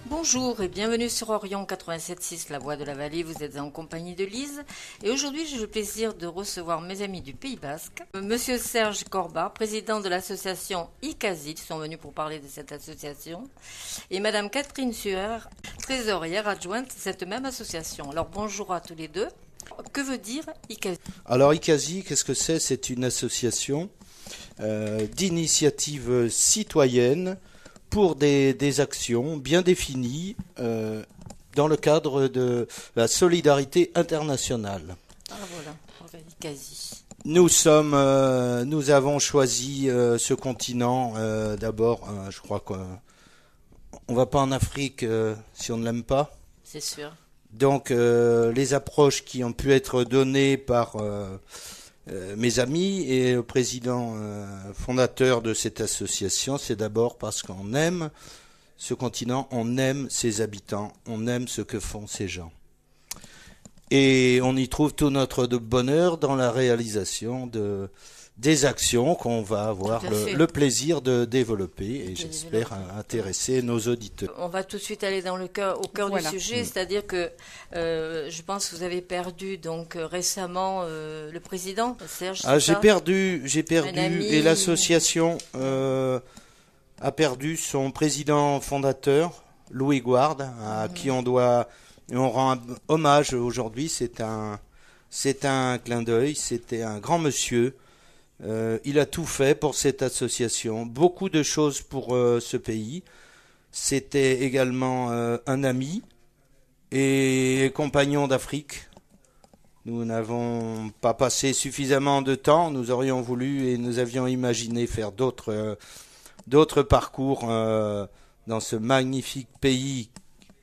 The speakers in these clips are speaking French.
Bonjour et bienvenue sur Orion 87.6, la voix de la vallée. Vous êtes en compagnie de Lise. Et aujourd'hui, j'ai le plaisir de recevoir mes amis du Pays Basque. Monsieur Serge Corba, président de l'association ICASI, qui sont venus pour parler de cette association. Et Madame Catherine Suer, trésorière adjointe de cette même association. Alors bonjour à tous les deux. Que veut dire ICASI? Alors ICASI, qu'est-ce que c'est? C'est une association d'initiative citoyenne pour des actions bien définies dans le cadre de la solidarité internationale. Ah voilà, ICASI. Nous avons choisi ce continent d'abord, je crois qu'on va pas en Afrique si on ne l'aime pas. C'est sûr. Donc les approches qui ont pu être données par mes amis et le président fondateur de cette association, c'est d'abord parce qu'on aime ce continent, on aime ses habitants, on aime ce que font ces gens. Et on y trouve tout notre bonheur dans la réalisation des actions qu'on va avoir le plaisir de développer et j'espère intéresser nos auditeurs. On va tout de suite aller au cœur du sujet, c'est-à-dire que je pense que vous avez perdu donc récemment le président Serge. J'ai perdu et l'association a perdu son président fondateur Louis Guard, à qui on rend un hommage aujourd'hui. C'est un clin d'œil, c'était un grand monsieur. Il a tout fait pour cette association, beaucoup de choses pour ce pays. C'était également un ami et compagnon d'Afrique. Nous n'avons pas passé suffisamment de temps, nous aurions voulu et nous avions imaginé faire d'autres parcours dans ce magnifique pays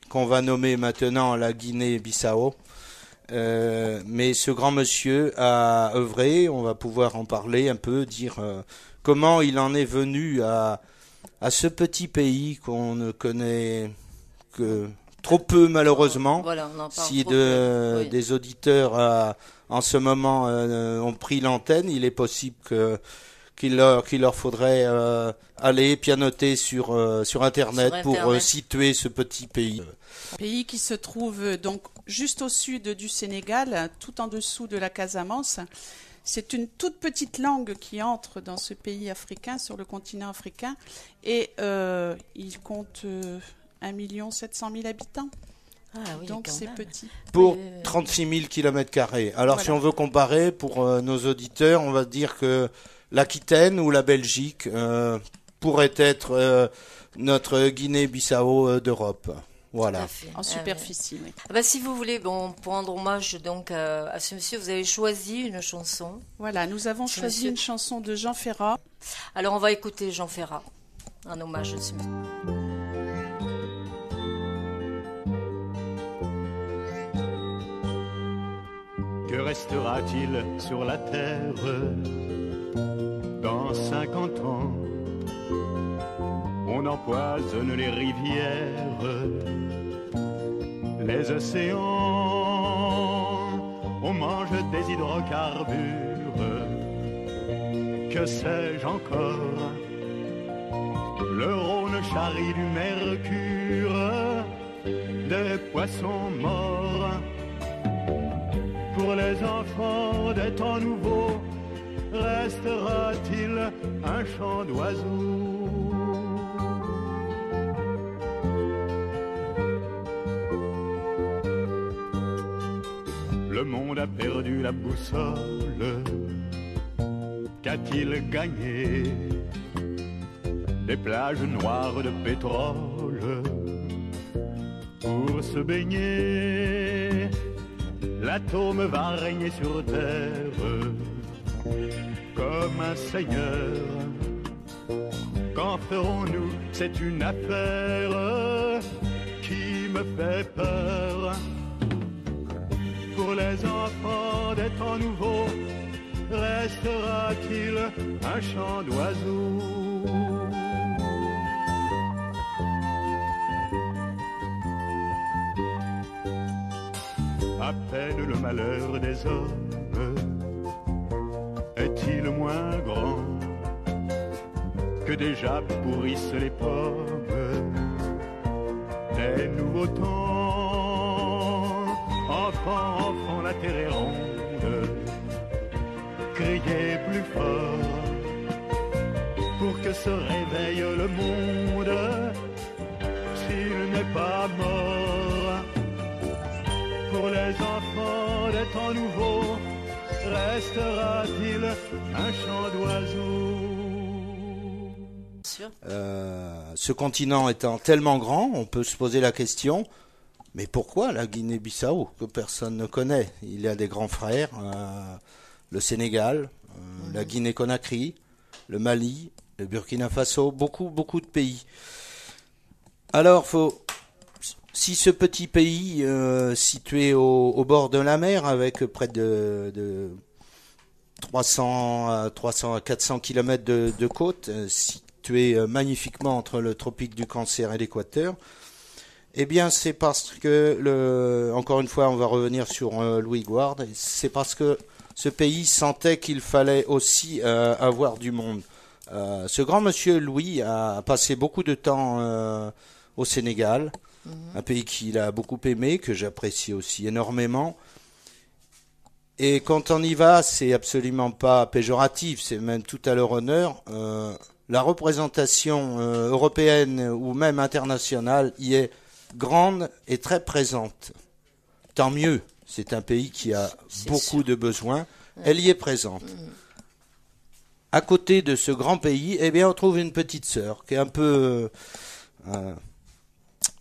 qu'on va nommer maintenant la Guinée-Bissau. Mais ce grand monsieur a œuvré, on va pouvoir en parler un peu, dire comment il en est venu à ce petit pays qu'on ne connaît que trop peu malheureusement. Voilà, on en parle si trop peu, des auditeurs en ce moment ont pris l'antenne, il est possible qu'il leur faudrait aller pianoter sur Internet pour situer ce petit pays. Pays qui se trouve donc juste au sud du Sénégal, tout en dessous de la Casamance. C'est une toute petite langue qui entre dans ce pays africain, sur le continent africain, et il compte 1 700 000 habitants. Ah oui, donc c'est petit. Pour 36 000 km². Alors voilà. Si on veut comparer pour nos auditeurs, on va dire que l'Aquitaine ou la Belgique pourrait être notre Guinée-Bissau d'Europe. Voilà. En superficie, oui. Si vous voulez, pour rendre hommage donc à ce monsieur, vous avez choisi une chanson. Voilà, nous avons choisi une chanson de Jean Ferrat. Alors on va écouter Jean Ferrat, en hommage à ce monsieur. Que restera-t-il sur la terre dans 50 ans? On empoisonne les rivières, les océans, on mange des hydrocarbures, que sais-je encore? Le Rhône charrie du mercure, des poissons morts. Pour les enfants des temps nouveaux, restera-t-il un chant d'oiseaux? Le monde a perdu la boussole, qu'a-t-il gagné? Des plages noires de pétrole pour se baigner. L'atome va régner sur terre comme un seigneur. Qu'en ferons-nous? C'est une affaire qui me fait peur. Pour les enfants des temps nouveaux, restera-t-il un chant d'oiseaux? À peine le malheur des hommes est-il moins grand que déjà pourrissent les pommes les nouveaux temps. Enfants, enfants, la terre est ronde, criez plus fort pour que se réveille le monde s'il n'est pas mort. Pour les enfants des temps nouveaux, restera-t-il un chant d'oiseaux? Ce continent étant tellement grand, on peut se poser la question, mais pourquoi la Guinée-Bissau, que personne ne connaît? Il y a des grands frères, le Sénégal, la Guinée-Conakry, le Mali, le Burkina Faso, beaucoup de pays. Alors, si ce petit pays situé au bord de la mer, avec près de 300 à 400 km de côte, situé magnifiquement entre le tropique du Cancer et l'équateur, eh bien c'est parce que, encore une fois on va revenir sur Louis Guard, c'est parce que ce pays sentait qu'il fallait aussi avoir du monde. Ce grand monsieur Louis a passé beaucoup de temps au Sénégal, un pays qu'il a beaucoup aimé, que j'apprécie aussi énormément. Et quand on y va, c'est absolument pas péjoratif, c'est même tout à leur honneur. La représentation européenne ou même internationale y est grande et très présente. Tant mieux, c'est un pays qui a beaucoup de besoins, elle y est présente. À côté de ce grand pays, eh bien, on trouve une petite sœur qui est un peu,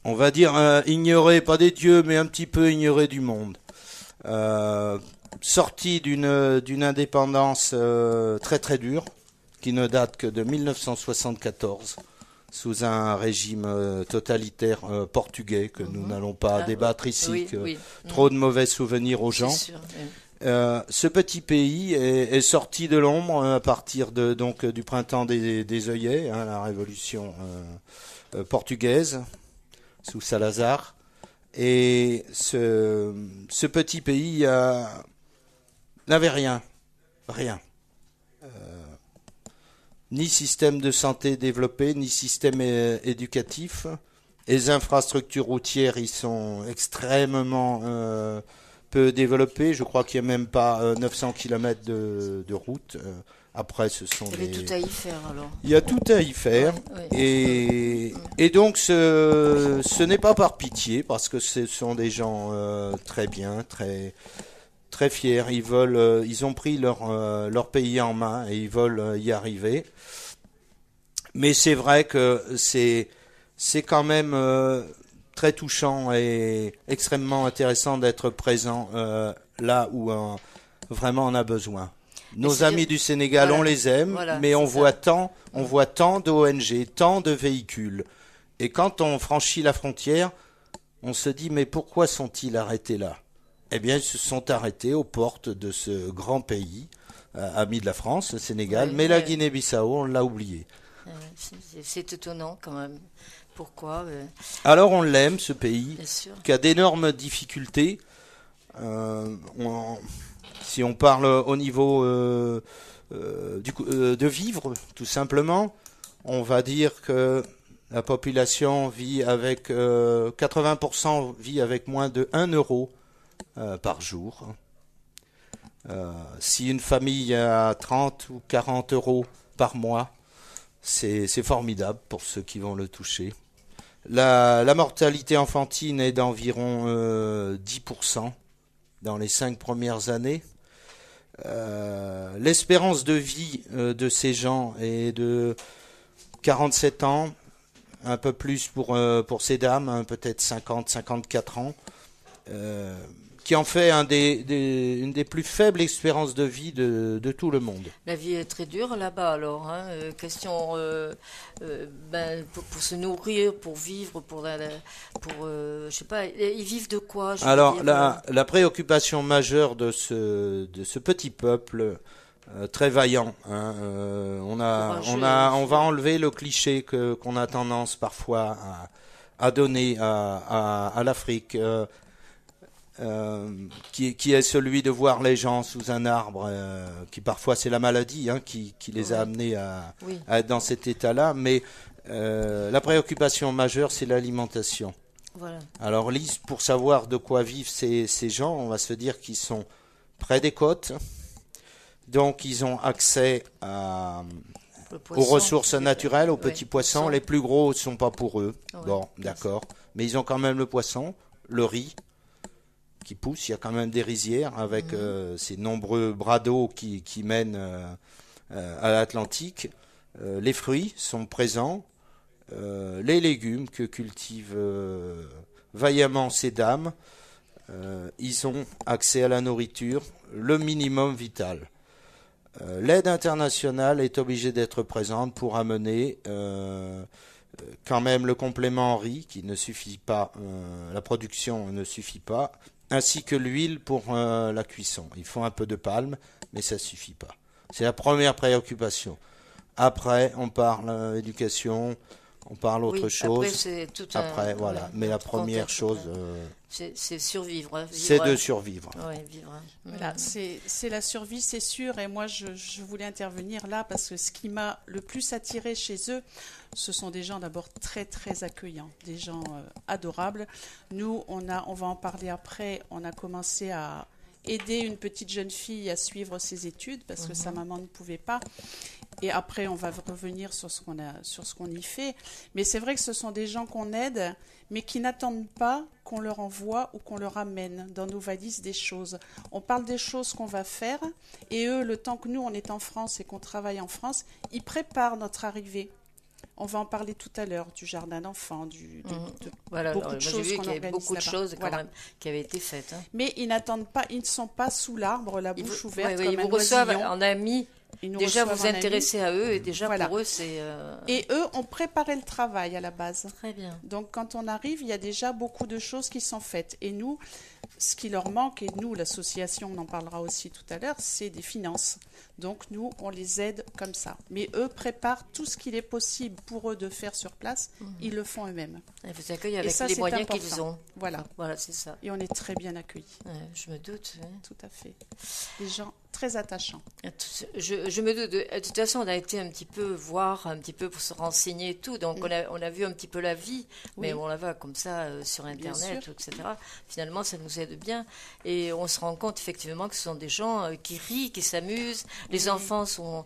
on va dire, ignorée, pas des dieux, mais un petit peu ignorée du monde. Sortie d'une indépendance très très dure, qui ne date que de 1974, sous un régime totalitaire portugais que nous n'allons pas débattre ici, trop de mauvais souvenirs aux gens. Sûr, ce petit pays est sorti de l'ombre à partir du printemps des œillets, la révolution portugaise sous Salazar. Et ce petit pays n'avait rien. Ni système de santé développé, ni système éducatif. Les infrastructures routières y sont extrêmement peu développées. Je crois qu'il n'y a même pas 900 km de route. Après, ce sont il y avait tout à y faire alors. Il y a tout à y faire. Et donc, ce n'est pas par pitié, parce que ce sont des gens très bien, très fiers. Ils ont pris leur pays en main et ils veulent y arriver. Mais c'est vrai que c'est quand même très touchant et extrêmement intéressant d'être présent là où vraiment on a besoin. Nos amis du Sénégal, on les aime, mais on voit tant d'ONG, tant de véhicules. Et quand on franchit la frontière, on se dit mais pourquoi sont-ils arrêtés là? Eh bien, ils se sont arrêtés aux portes de ce grand pays, ami de la France, le Sénégal, mais la Guinée-Bissau, on l'a oublié. C'est étonnant quand même. Pourquoi Alors on l'aime, ce pays, qui a d'énormes difficultés. Si on parle au niveau de vivre, tout simplement, on va dire que la population vit avec 80% vit avec moins de 1 euro par jour. Si une famille a 30 ou 40 euros par mois, c'est formidable pour ceux qui vont le toucher. La mortalité enfantine est d'environ 10% dans les 5 premières années. L'espérance de vie de ces gens est de 47 ans, un peu plus pour ces dames, peut-être 50-54 ans, qui en fait une des plus faibles espérances de vie de tout le monde. La vie est très dure là-bas alors, question pour se nourrir, pour vivre, je sais pas, ils vivent de quoi Alors la préoccupation majeure de ce petit peuple très vaillant, on va enlever le cliché qu'on a tendance parfois à donner à l'Afrique. Qui est celui de voir les gens sous un arbre, qui parfois c'est la maladie qui les a amenés à être dans cet état-là, mais la préoccupation majeure c'est l'alimentation. Voilà. Alors Lise, pour savoir de quoi vivent ces gens, on va se dire qu'ils sont près des côtes, donc ils ont accès aux ressources naturelles, aux petits poissons. Les plus gros ne sont pas pour eux. Ouais, bon, d'accord. Mais ils ont quand même le poisson, le riz qui pousse. Il y a quand même des rizières avec ces nombreux bras d'eau qui mènent à l'Atlantique. Les fruits sont présents. Les légumes que cultivent vaillamment ces dames. Ils ont accès à la nourriture, le minimum vital. L'aide internationale est obligée d'être présente pour amener quand même le complément en riz qui ne suffit pas, la production ne suffit pas, ainsi que l'huile pour la cuisson. Il faut un peu de palme, mais ça ne suffit pas. C'est la première préoccupation. Après, on parle éducation, on parle autre chose. Après, c'est tout après voilà. Mais la première chose, c'est survivre. C'est de survivre. Ouais, vivre. Voilà, c'est la survie, c'est sûr. Et moi, je voulais intervenir là parce que ce qui m'a le plus attiré chez eux, ce sont des gens d'abord très très accueillants, des gens adorables. Nous, on va en parler après. On a commencé à aider une petite jeune fille à suivre ses études parce que sa maman ne pouvait pas. Et après, on va revenir sur ce qu'on y fait. Mais c'est vrai que ce sont des gens qu'on aide, mais qui n'attendent pas qu'on leur envoie ou qu'on leur amène dans nos valises des choses. On parle des choses qu'on va faire, et eux, le temps que nous, on est en France et qu'on travaille en France, ils préparent notre arrivée. On va en parler tout à l'heure, du jardin d'enfants, voilà, beaucoup de choses j'ai vu qu'on qu'il y avait organise beaucoup de là-bas. choses quand même qui avaient été faites. Hein. Mais ils n'attendent pas, ils ne sont pas sous l'arbre, la bouche ouverte, comme ils vous un reçoivent oisillon. en amis. Déjà vous intéressez à eux et déjà pour eux c'est... Et eux ont préparé le travail à la base. Très bien. Donc quand on arrive, il y a déjà beaucoup de choses qui sont faites. Et nous, ce qui leur manque, et nous, l'association, on en parlera aussi tout à l'heure, c'est des finances. Donc nous, on les aide comme ça. Mais eux préparent tout ce qu'il est possible pour eux de faire sur place. Ils le font eux-mêmes. Ils vous accueillent avec les moyens qu'ils ont. Voilà, c'est ça. Et on est très bien accueillis. Je me doute. Tout à fait. Des gens très attachants. Je me doute. De toute façon, on a été un petit peu voir, un petit peu pour se renseigner et tout. Donc, on a vu un petit peu la vie, mais on la voit comme ça sur Internet, etc. Finalement, ça nous aide bien. Et on se rend compte effectivement que ce sont des gens qui rient, qui s'amusent. Les enfants sont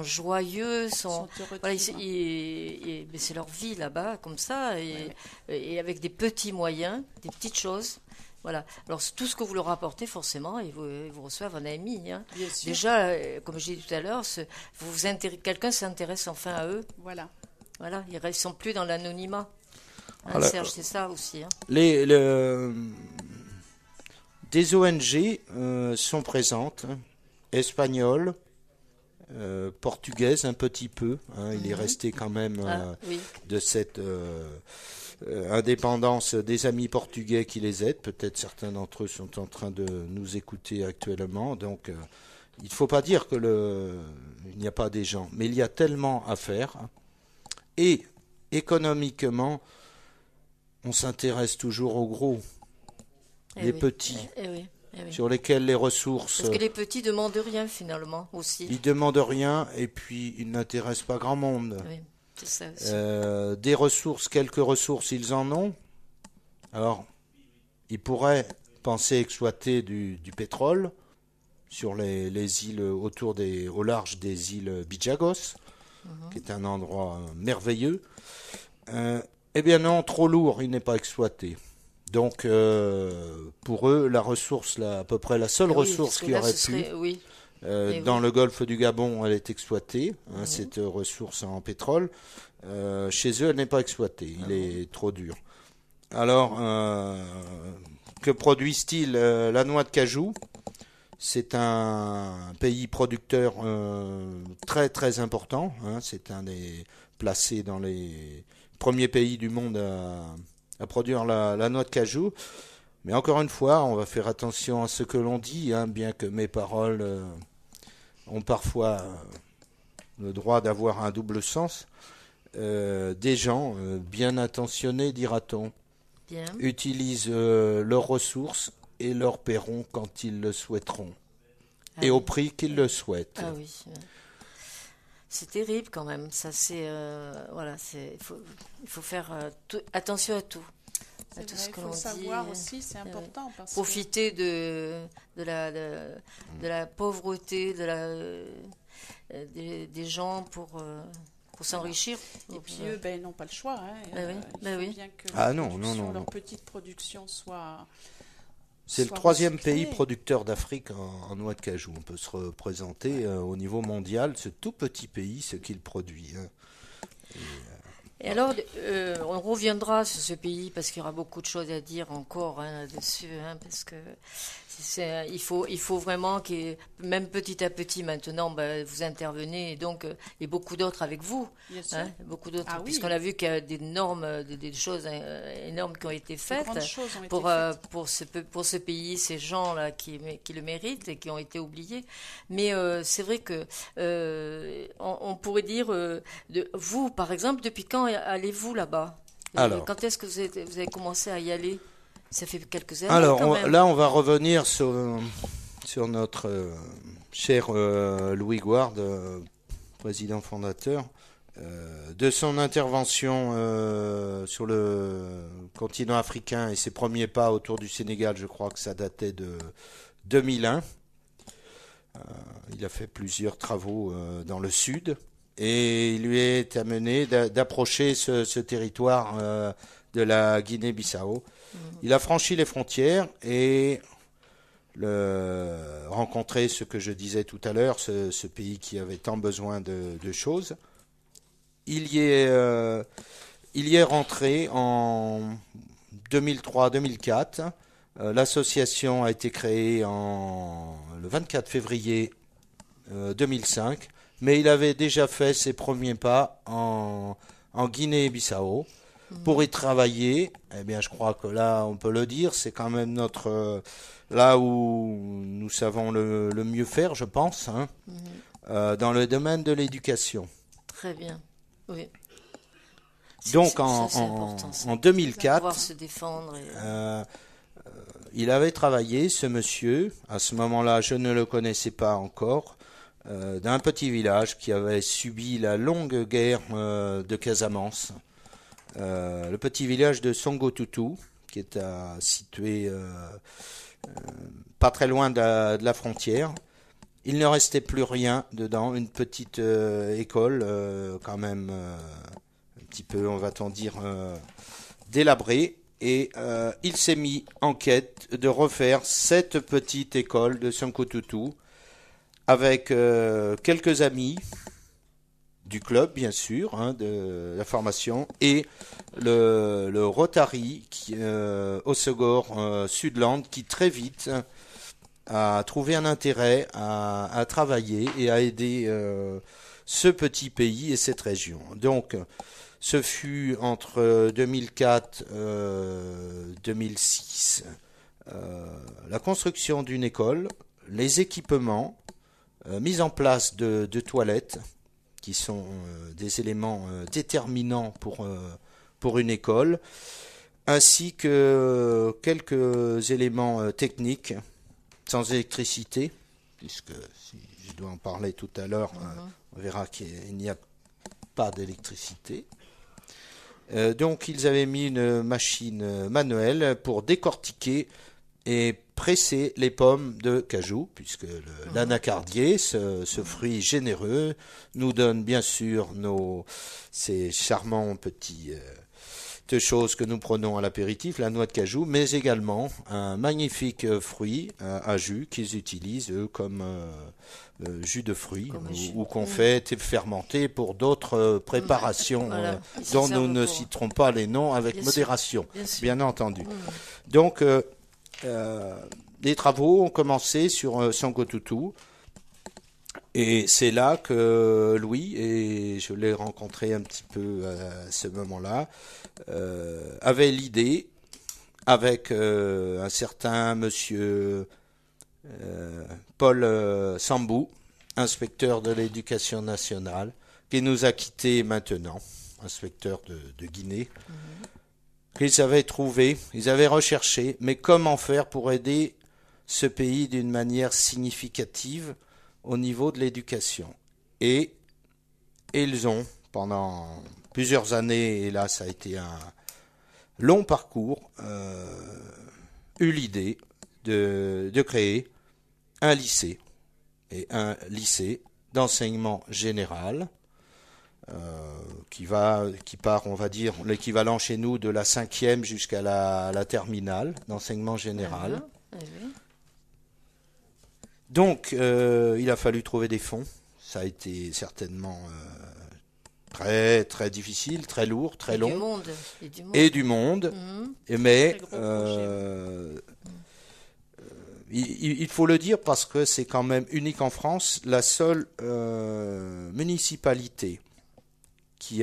joyeux, sont heureux. Voilà, mais c'est leur vie là-bas, comme ça, et avec des petits moyens, des petites choses. Voilà. Alors, tout ce que vous leur apportez, forcément, ils vous reçoivent un ami. Hein. Déjà, comme j'ai dit tout à l'heure, quelqu'un s'intéresse enfin à eux. Voilà. Ils ne sont plus dans l'anonymat. Hein, Serge, c'est ça aussi. Hein. Des ONG sont présentes, espagnoles, portugaises un petit peu. Hein, il est resté quand même de cette... indépendance des amis portugais qui les aident. Peut-être certains d'entre eux sont en train de nous écouter actuellement. Donc, il ne faut pas dire qu'il n'y a pas des gens. Mais il y a tellement à faire. Et économiquement, on s'intéresse toujours aux gros. Les petits. Sur lesquels les ressources... Parce que les petits ne demandent rien finalement aussi. Ils ne demandent rien et puis ils n'intéressent pas grand monde. Oui. Ça des ressources, quelques ressources, ils en ont. Alors, ils pourraient penser exploiter du pétrole sur les îles au large des îles Bijagos, qui est un endroit merveilleux. Eh bien non, trop lourd, il n'est pas exploité. Donc, pour eux, la ressource, à peu près la seule ressource qui aurait pu... dans le golfe du Gabon, elle est exploitée, cette ressource en pétrole. Chez eux, elle n'est pas exploitée, il est trop dur. Alors, que produisent-ils la noix de cajou? C'est un pays producteur très très important. Hein, c'est un des placés dans les premiers pays du monde à produire la noix de cajou. Mais encore une fois, on va faire attention à ce que l'on dit, hein, bien que mes paroles ont parfois le droit d'avoir un double sens. Des gens bien intentionnés, dira-t-on, utilisent leurs ressources et leur paieront quand ils le souhaiteront. Et au prix qu'ils le souhaitent. Ah oui. C'est terrible quand même. Ça, il faut faire attention à tout. à tout vrai, ce que il l'on faut dit. savoir aussi, c'est important. Parce Profiter de la pauvreté des gens pour s'enrichir. Et puis eux, ils n'ont pas le choix. Hein. Ben oui. Il faut bien que leur petite production soit... C'est le troisième pays producteur d'Afrique en noix de cajou. On peut se représenter au niveau mondial, ce tout petit pays, ce qu'il produit. Hein. Et alors, on reviendra sur ce pays parce qu'il y aura beaucoup de choses à dire encore là-dessus, parce que il faut vraiment que, même petit à petit maintenant, vous intervenez, et donc il y a beaucoup d'autres avec vous, beaucoup d'autres, puisqu'on a vu qu'il y a des choses énormes qui ont été faites pour ce pays, ces gens là qui le méritent et qui ont été oubliés. Mais c'est vrai que on pourrait dire vous, par exemple, depuis quand allez-vous là-bas? Alors, quand est-ce que vous avez commencé à y aller? Ça fait quelques années. Alors, quand même. Là, on va revenir sur notre cher Louis Guard, président fondateur, de son intervention sur le continent africain et ses premiers pas autour du Sénégal. Je crois que ça datait de 2001. Il a fait plusieurs travaux dans le sud et il lui est amené d'approcher ce territoire de la Guinée-Bissau. Il a franchi les frontières et rencontré ce que je disais tout à l'heure, ce pays qui avait tant besoin de choses. Il y est rentré en 2003-2004. L'association a été créée le 24 février 2005, mais il avait déjà fait ses premiers pas en Guinée-Bissau. Pour y travailler, eh bien, je crois que là, on peut le dire, c'est quand même là où nous savons le mieux faire, je pense, dans le domaine de l'éducation. Très bien, oui. Donc, en 2004, pouvoir se défendre. Il avait travaillé, ce monsieur, à ce moment-là, je ne le connaissais pas encore, d'un petit village qui avait subi la longue guerre de Casamance. Le petit village de Songotutu, qui est situé pas très loin de la frontière. Il ne restait plus rien dedans, une petite école quand même un petit peu, on va-t-on dire, délabrée. Et il s'est mis en quête de refaire cette petite école de Songotutu avec quelques amis du club, bien sûr, de la formation, et le Rotary Hossegor Sudland, qui très vite a trouvé un intérêt à travailler et à aider ce petit pays et cette région. Donc, ce fut entre 2004 et 2006 la construction d'une école, les équipements, mise en place de toilettes, qui sont des éléments déterminants pour une école, ainsi que quelques éléments techniques sans électricité, puisque si je dois en parler tout à l'heure, on verra qu'il n'y a pas d'électricité. Donc ils avaient mis une machine manuelle pour décortiquer et presser les pommes de cajou, puisque l'anacardier, ce fruit généreux, nous donne bien sûr ces charmants petites choses que nous prenons à l'apéritif, la noix de cajou, mais également un magnifique fruit à jus qu'ils utilisent eux comme jus de fruits ou qu'on fait fermenter pour d'autres préparations dont nous ne citerons pas les noms avec modération, bien entendu. Donc les travaux ont commencé sur Songotutu et c'est là que Louis, et je l'ai rencontré un petit peu à ce moment-là, avait l'idée avec un certain monsieur Paul Sambou, inspecteur de l'éducation nationale, qui nous a quittés maintenant, inspecteur de Guinée, qu'ils avaient trouvé, ils avaient recherché, mais comment faire pour aider ce pays d'une manière significative au niveau de l'éducation. Et ils ont, pendant plusieurs années, et là ça a été long parcours, eu l'idée de créer un lycée, et un lycée d'enseignement général qui part, on va dire, l'équivalent chez nous de la 5e jusqu'à la terminale d'enseignement général. Oui. Donc, il a fallu trouver des fonds. Ça a été certainement très, très difficile, très lourd, très long. Et du monde. Mais il faut le dire parce que c'est quand même unique en France, la seule municipalité qui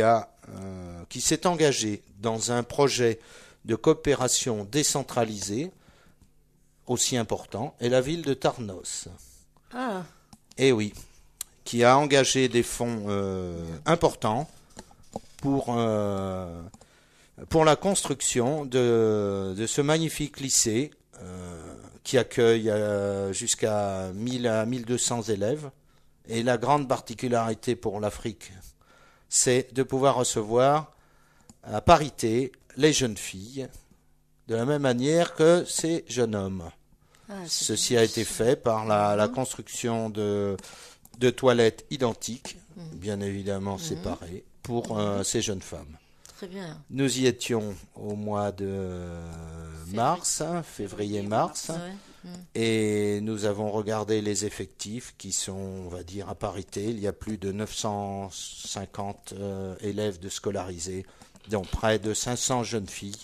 s'est engagée dans un projet de coopération décentralisée aussi important est la ville de Tarnos. Ah. Et oui, qui a engagé des fonds importants pour la construction de ce magnifique lycée qui accueille jusqu'à 1000 à 1200 élèves. Et la grande particularité pour l'Afrique, c'est de pouvoir recevoir à parité les jeunes filles de la même manière que ces jeunes hommes. Ceci a été fait par la construction de toilettes identiques, bien évidemment séparées, pour ces jeunes femmes. Très bien. Nous y étions au mois de février-mars, et nous avons regardé les effectifs qui sont, on va dire, à parité. Il y a plus de 950 élèves de scolarisés, dont près de 500 jeunes filles.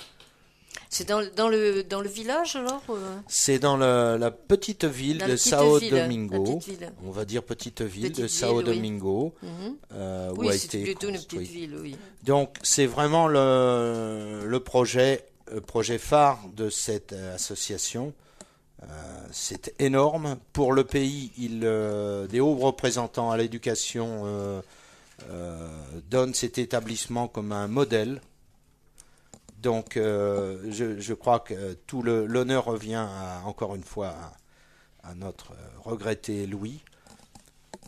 C'est dans le village alors C'est dans la petite ville de Sao Domingo. On va dire petite ville de Sao Domingo. Oui, c'est plutôt une petite ville, oui. Donc c'est vraiment le projet phare de cette association. C'est énorme. Pour le pays, des hauts représentants à l'éducation donnent cet établissement comme un modèle. Donc, je crois que tout l'honneur revient encore une fois à notre regretté Louis.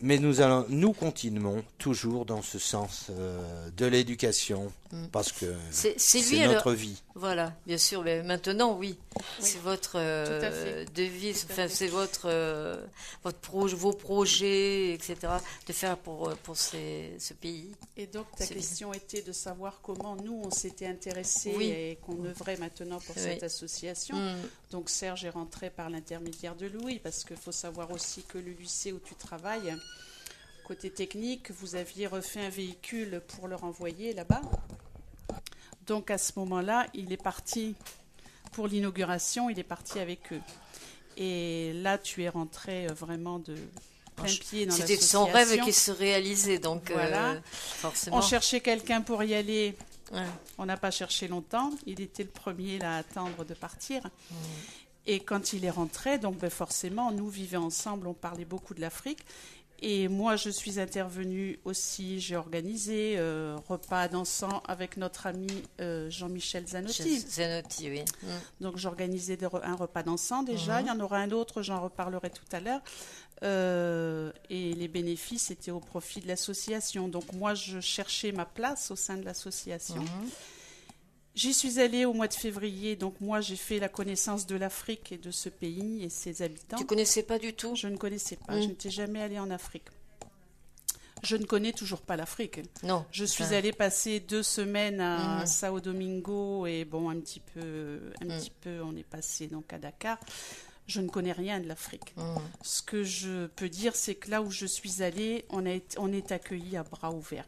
Mais nous continuons toujours dans ce sens de l'éducation, parce que c'est notre vie. Voilà, bien sûr, mais maintenant, oui. C'est votre devise, enfin, c'est vos projets, etc., de faire pour ce pays. Et donc, ta question était de savoir comment nous, on s'était intéressés et qu'on œuvrait maintenant pour cette association. Donc, Serge est rentré par l'intermédiaire de Louis, parce qu'il faut savoir aussi que le lycée où tu travailles, côté technique, vous aviez refait un véhicule pour le renvoyer là-bas. Donc, à ce moment-là, il est parti pour l'inauguration, il est parti avec eux. Et là, tu es rentré vraiment de plein pied dans l'association. C'était son rêve qui se réalisait, donc voilà. Forcément. On cherchait quelqu'un pour y aller. On n'a pas cherché longtemps. Il était le premier là, à attendre de partir. Et quand il est rentré, donc forcément, nous vivions ensemble, on parlait beaucoup de l'Afrique. Et moi, je suis intervenue aussi, j'ai organisé repas dansant avec notre ami Jean-Michel Zanotti. Zanotti, oui. Donc, j'organisais un repas dansant déjà. Il y en aura un autre, j'en reparlerai tout à l'heure. Et les bénéfices étaient au profit de l'association. Donc, moi, je cherchais ma place au sein de l'association. J'y suis allée au mois de février, donc moi j'ai fait la connaissance de l'Afrique et de ce pays et ses habitants. Tu ne connaissais pas du tout ? Je ne connaissais pas, je n'étais jamais allée en Afrique. Je ne connais toujours pas l'Afrique. Non. Je suis allée passer 2 semaines à Sao Domingo et bon, un petit peu, on est passé donc à Dakar. Je ne connais rien de l'Afrique. Ce que je peux dire, c'est que là où je suis allée, on est accueillis à bras ouverts.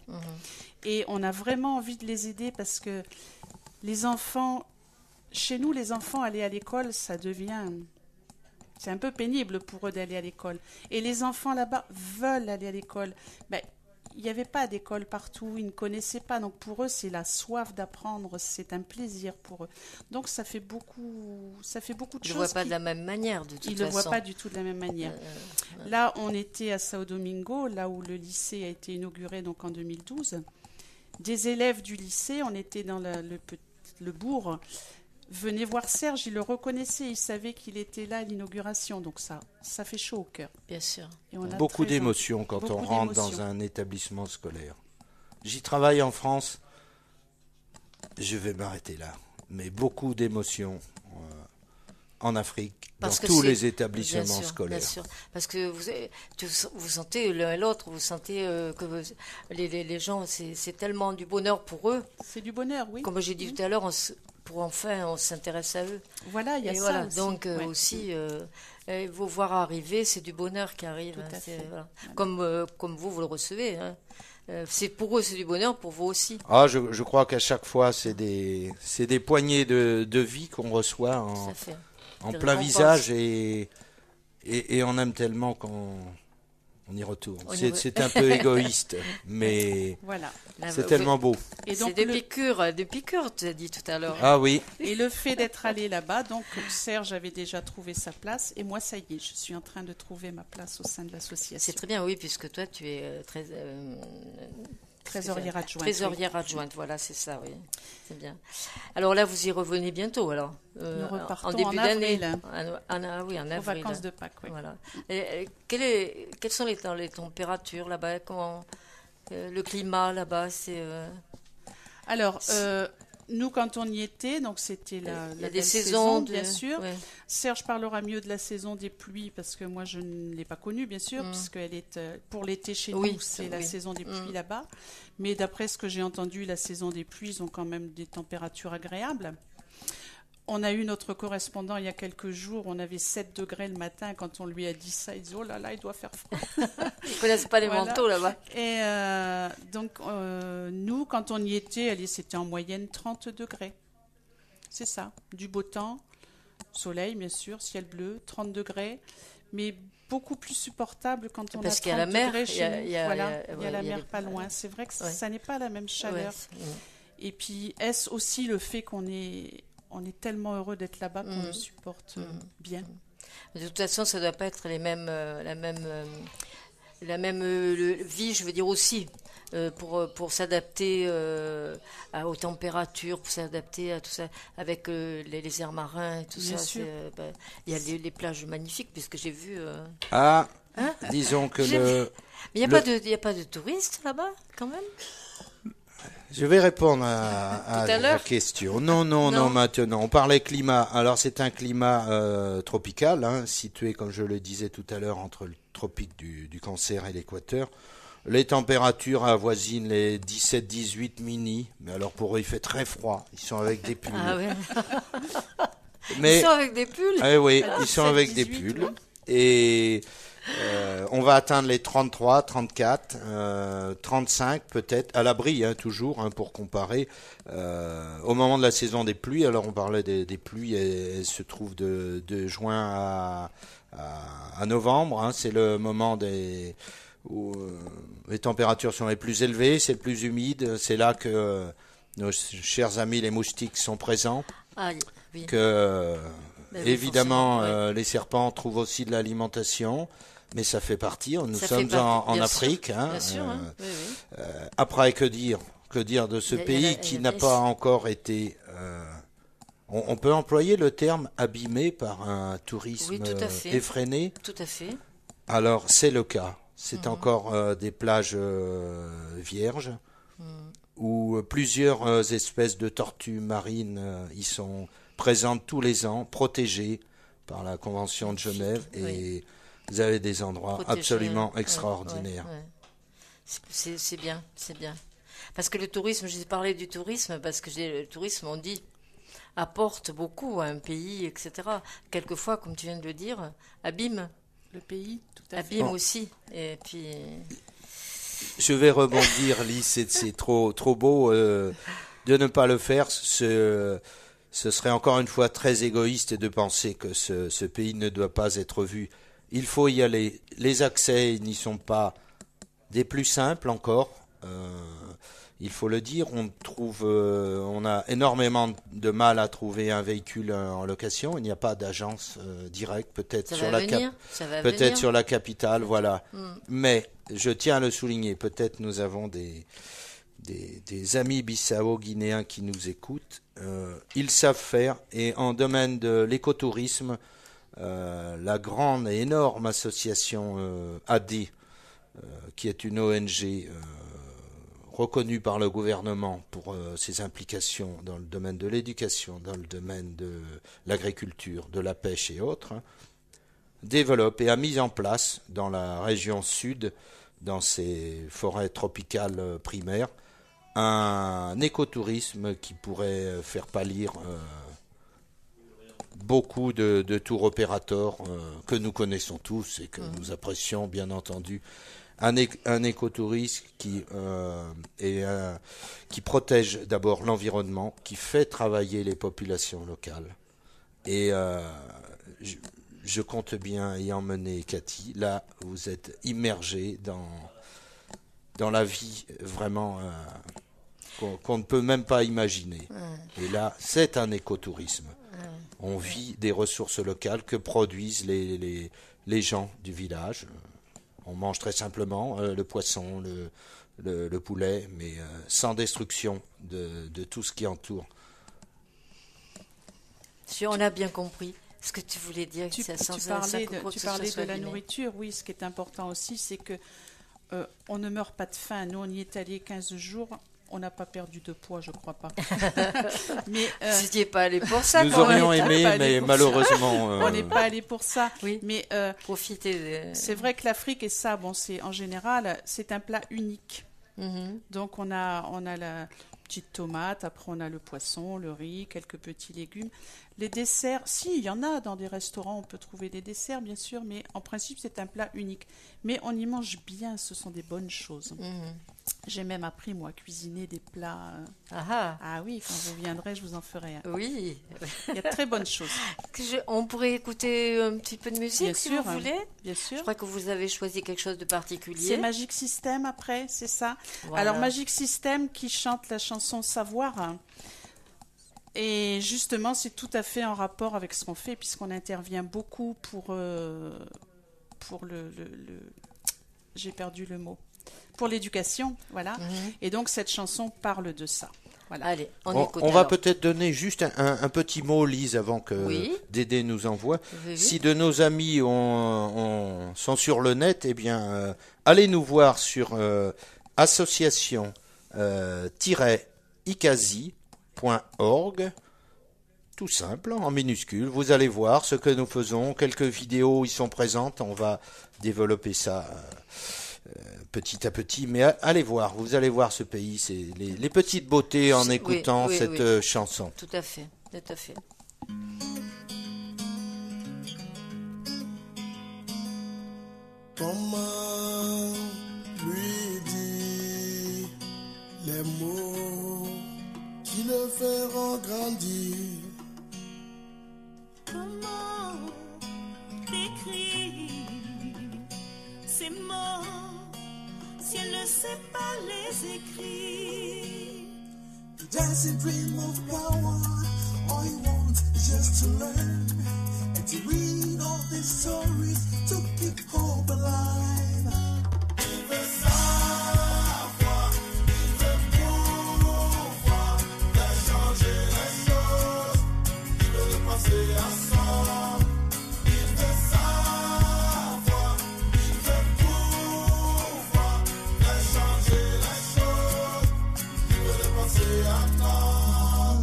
Et on a vraiment envie de les aider parce que les enfants, chez nous, les enfants aller à l'école, c'est un peu pénible pour eux d'aller à l'école. Et les enfants là-bas veulent aller à l'école. Il n'y avait pas d'école partout, ils ne connaissaient pas. Donc pour eux, c'est la soif d'apprendre, c'est un plaisir pour eux. Donc ça fait beaucoup de choses. Ils ne le voient pas de la même manière, de toute façon. Ils ne le voient pas du tout de la même manière. Là, on était à Sao Domingo, là où le lycée a été inauguré donc en 2012. Des élèves du lycée, on était dans le bourg, venaient voir Serge, ils le reconnaissaient, ils savaient qu'il était là à l'inauguration, donc ça fait chaud au cœur. Bien sûr. Et on a beaucoup d'émotions quand on rentre dans un établissement scolaire. J'y travaille en France, je vais m'arrêter là. mais beaucoup d'émotions en Afrique, Parce dans que tous c'est- les établissements bien sûr, scolaires. Bien sûr, parce que vous sentez l'un et l'autre, vous sentez que les gens, c'est tellement du bonheur pour eux. C'est du bonheur, oui. Comme j'ai dit tout à l'heure, pour enfin, on s'intéresse à eux. Voilà, il y a Et ça voilà, aussi. donc Ouais. aussi, vous voir arriver, c'est du bonheur qui arrive. Tout à fait. Voilà. Comme vous le recevez. Hein. C'est pour eux, c'est du bonheur, pour vous aussi. Ah, je crois qu'à chaque fois, c'est des poignées de vie qu'on reçoit Ça fait. en Des plein récompenses. visage et on aime tellement qu'on y retourne. C'est un peu égoïste, mais Voilà. Là, c'est vous- tellement beau. Et C'est donc, des piqûres, tu as dit tout à l'heure. Ah oui, et le fait d'être allé là-bas, donc Serge avait déjà trouvé sa place, et moi, ça y est, je suis en train de trouver ma place au sein de C'est l'association. très bien, oui, puisque toi, tu es Trésorière adjointe. Trésorière adjointe, voilà, c'est ça, oui. C'est bien. Alors là, vous y revenez bientôt, alors Nous repartons en début en d'année. avril. Oui, en Aux avril. vacances de Pâques, oui. Voilà. Quelles sont les températures là-bas? Comment le climat là-bas, c'est Alors, nous, quand on y était, donc c'était il y la a des belle saisons, bien sûr. ouais. Serge parlera mieux de la saison des pluies parce que moi je ne l'ai pas connue bien sûr, puisqu'elle est pour l'été chez Oui, nous, c'est la oui. saison des pluies là-bas. Mais d'après ce que j'ai entendu, la saison des pluies, ils ont quand même des températures agréables. On a eu notre correspondant il y a quelques jours, on avait 7 degrés le matin. Quand on lui a dit ça, il dit oh là là, il doit faire froid. Ils connaissent pas les Voilà. manteaux là-bas. Et donc, nous, quand on y était, allez, c'était en moyenne 30 degrés. C'est ça, du beau temps, soleil, bien sûr, ciel bleu, 30 degrés, mais beaucoup plus supportable quand on Parce a 30 qu'il y a la mer, degrés chez nous. il y a Voilà, ouais, il y a la il y a mer les- pas loin. C'est vrai que Ouais. ça n'est pas la même chaleur. Ouais, Et puis, est-ce aussi le fait qu'on est tellement heureux d'être là-bas qu'on le supporte bien. De toute façon, ça doit pas être la même vie, je veux dire aussi, pour s'adapter aux températures, pour s'adapter à tout ça, avec les airs marins et tout Bien ça. sûr. Il y a les plages magnifiques, puisque j'ai vu. ah, Hein disons que J'ai- le... Mais il n'y a pas de touristes là-bas, quand même. Je vais répondre à Tout à la l'heure question. Non, Non. maintenant. On parlait climat. Alors, c'est un climat tropical, hein, situé, comme je le disais tout à l'heure, entre le tropique du Cancer et l'équateur. Les températures avoisinent les 17-18 mini. Mais alors, pour eux, il fait très froid. Ils sont avec des pulls. Ah ouais. Mais, Ils sont avec des pulls. eh oui, À ils sont avec des 17-18, pulls. oui. Et on va atteindre les 33, 34, 35 peut-être, à l'abri, hein, toujours, hein, pour comparer. Au moment de la saison des pluies, alors on parlait des pluies, elles se trouvent de juin à novembre, hein, c'est le moment où les températures sont les plus élevées, c'est le plus humide, c'est là que nos chers amis les moustiques sont présents, Ah, oui. que Ben oui, évidemment forcément, les serpents trouvent aussi de l'alimentation, mais ça fait partie, nous Ça sommes fait partie, en bien Afrique. sûr, Hein, bien sûr, hein. Oui, oui. après, que dire de ce Il y a pays la- qui il y a n'a la- pas encore été... on peut employer le terme abîmé par un tourisme Oui, tout à fait. effréné. Tout à fait. Alors, c'est le cas. C'est Mhm. encore des plages vierges où plusieurs espèces de tortues marines y sont présentes tous les ans, protégées par la Convention de Genève. Et Oui. vous avez des endroits Protégé, absolument ouais, extraordinaires. ouais, ouais. C'est bien, c'est bien. Parce que le tourisme, j'ai parlé du tourisme, parce que le tourisme, on dit, apporte beaucoup à un pays, etc. Quelquefois, comme tu viens de le dire, abîme, Le pays, tout à fait. abîme aussi. Et puis, Je vais rebondir, Lise, c'est trop beau de ne pas le faire. Ce serait encore une fois très égoïste de penser que ce pays ne doit pas être vu. Il faut y aller. Les accès n'y sont pas des plus simples encore. Il faut le dire. On a énormément de mal à trouver un véhicule en location. Il n'y a pas d'agence directe, peut-être ça sur va la venir. Ça va peut-être venir. sur la capitale, voilà. Mais je tiens à le souligner, peut-être nous avons des amis bissau-guinéens qui nous écoutent. Ils savent faire, et en domaine de l'écotourisme, la grande et énorme association AD, qui est une ONG reconnu par le gouvernement pour ses implications dans le domaine de l'éducation, dans le domaine de l'agriculture, de la pêche et autres, développe et a mis en place dans la région sud, dans ses forêts tropicales primaires, un écotourisme qui pourrait faire pâlir beaucoup de tour opérateurs que nous connaissons tous et que nous apprécions bien entendu. Un écotourisme qui protège d'abord l'environnement, qui fait travailler les populations locales. Et je compte bien y emmener Cathy. Là, vous êtes immergée dans la vie vraiment qu'on ne peut même pas imaginer. Et là, c'est un écotourisme. On vit des ressources locales que produisent les gens du village. On mange très simplement le poisson, le poulet, mais sans destruction de tout ce qui entoure. Si on a bien compris ce que tu voulais dire. Tu parlais de la nourriture, oui. Ce qui est important aussi, c'est que on ne meurt pas de faim. Nous, on y est allé 15 jours. On n'a pas perdu de poids, je crois pas. Mais vous n'y êtes pas allé pour ça. Nous aurions aimé, mais malheureusement, on n'est pas allé pour ça. Oui. Mais profitez. C'est vrai que l'Afrique et ça, bon, c'est en général, c'est un plat unique. Donc on a la petite tomate, après on a le poisson, le riz, quelques petits légumes. Les desserts, si, il y en a dans des restaurants, on peut trouver des desserts bien sûr, mais en principe c'est un plat unique. Mais on y mange bien, ce sont des bonnes choses. J'ai même appris, moi, à cuisiner des plats. Ah oui, quand vous viendrez, je vous en ferai. Oui. Il y a de très bonnes choses. On pourrait écouter un petit peu de musique, bien si sûr, vous voulez. Bien sûr. Je crois que vous avez choisi quelque chose de particulier. C'est Magic System, après, c'est ça. Voilà. Alors, Magic System qui chante la chanson Savoir. Et justement, c'est tout à fait en rapport avec ce qu'on fait, puisqu'on intervient beaucoup pour le j'ai perdu le mot. Pour l'éducation, voilà. Et donc, cette chanson parle de ça. Voilà. Allez, on va peut-être donner juste un petit mot, Lise, avant que Dédé nous envoie. Si de nos amis sont sur le net, eh bien, allez nous voir sur association-icasi.org. Tout simple, en minuscule. Vous allez voir ce que nous faisons. Quelques vidéos y sont présentes. On va développer ça petit à petit. Mais allez voir, vous allez voir ce pays. C'est les petites beautés en écoutant cette chanson. Tout à fait, tout à fait. Comment lui dire les mots qui le feront grandir? Comment décrire ces mots si elle ne sait pas les écrire? The dancing dream of power, all you want is just to learn and to read all these stories to keep hope alive. Il veut savoir, il veut pouvoir faire changer les choses, il veut le passer à soi. Il veut savoir, il veut pouvoir faire changer les choses, il veut le passer à toi.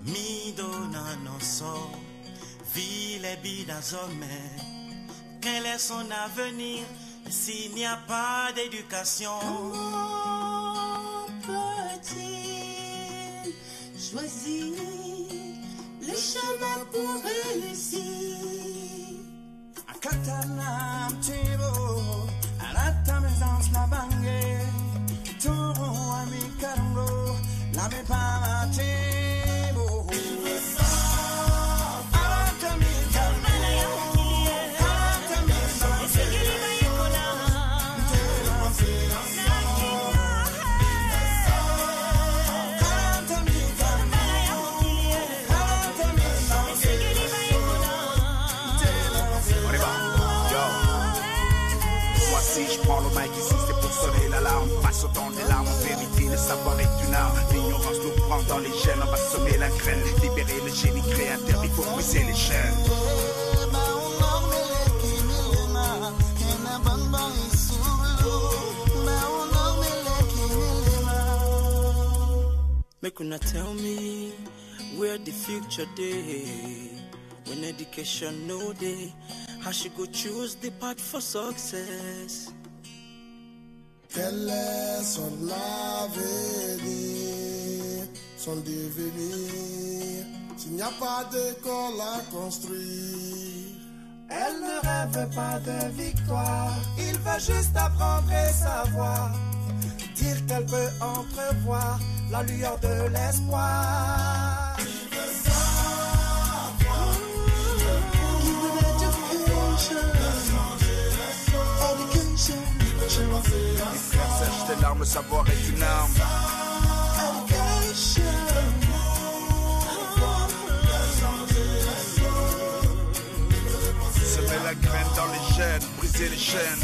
Mi donna non so, ville bidazome, quel est son avenir s'il n'y a pas d'éducation? Comment peut-il choisir le chemin pour réussir? Akatana mtibo, alata mezans la bangue, toro amikarongo, la me pamatebo. Il veut savoir, alata mikarongo, alata Si je prends le mic ici, c'est pour sonner l'alarme. Pas autant des larmes, en vérité, le savoir est une arme. L'ignorance nous prend dans les gènes, on va semer la graine. Libérer le génie créateur, il faut briser les chaînes. Ba Make una tell me where the future day. When education no day, how she go choose the path for success? Quel est son avenir, son devenir, s'il n'y a pas d'école à construire? Elle ne rêve pas de victoire, il veut juste apprendre et savoir, dire qu'elle peut entrevoir la lueur de l'espoir. Il veut savoir, give an education, education. Sèche tes larmes, savoir est une arme. Semer la graine dans les gènes, briser les chaînes.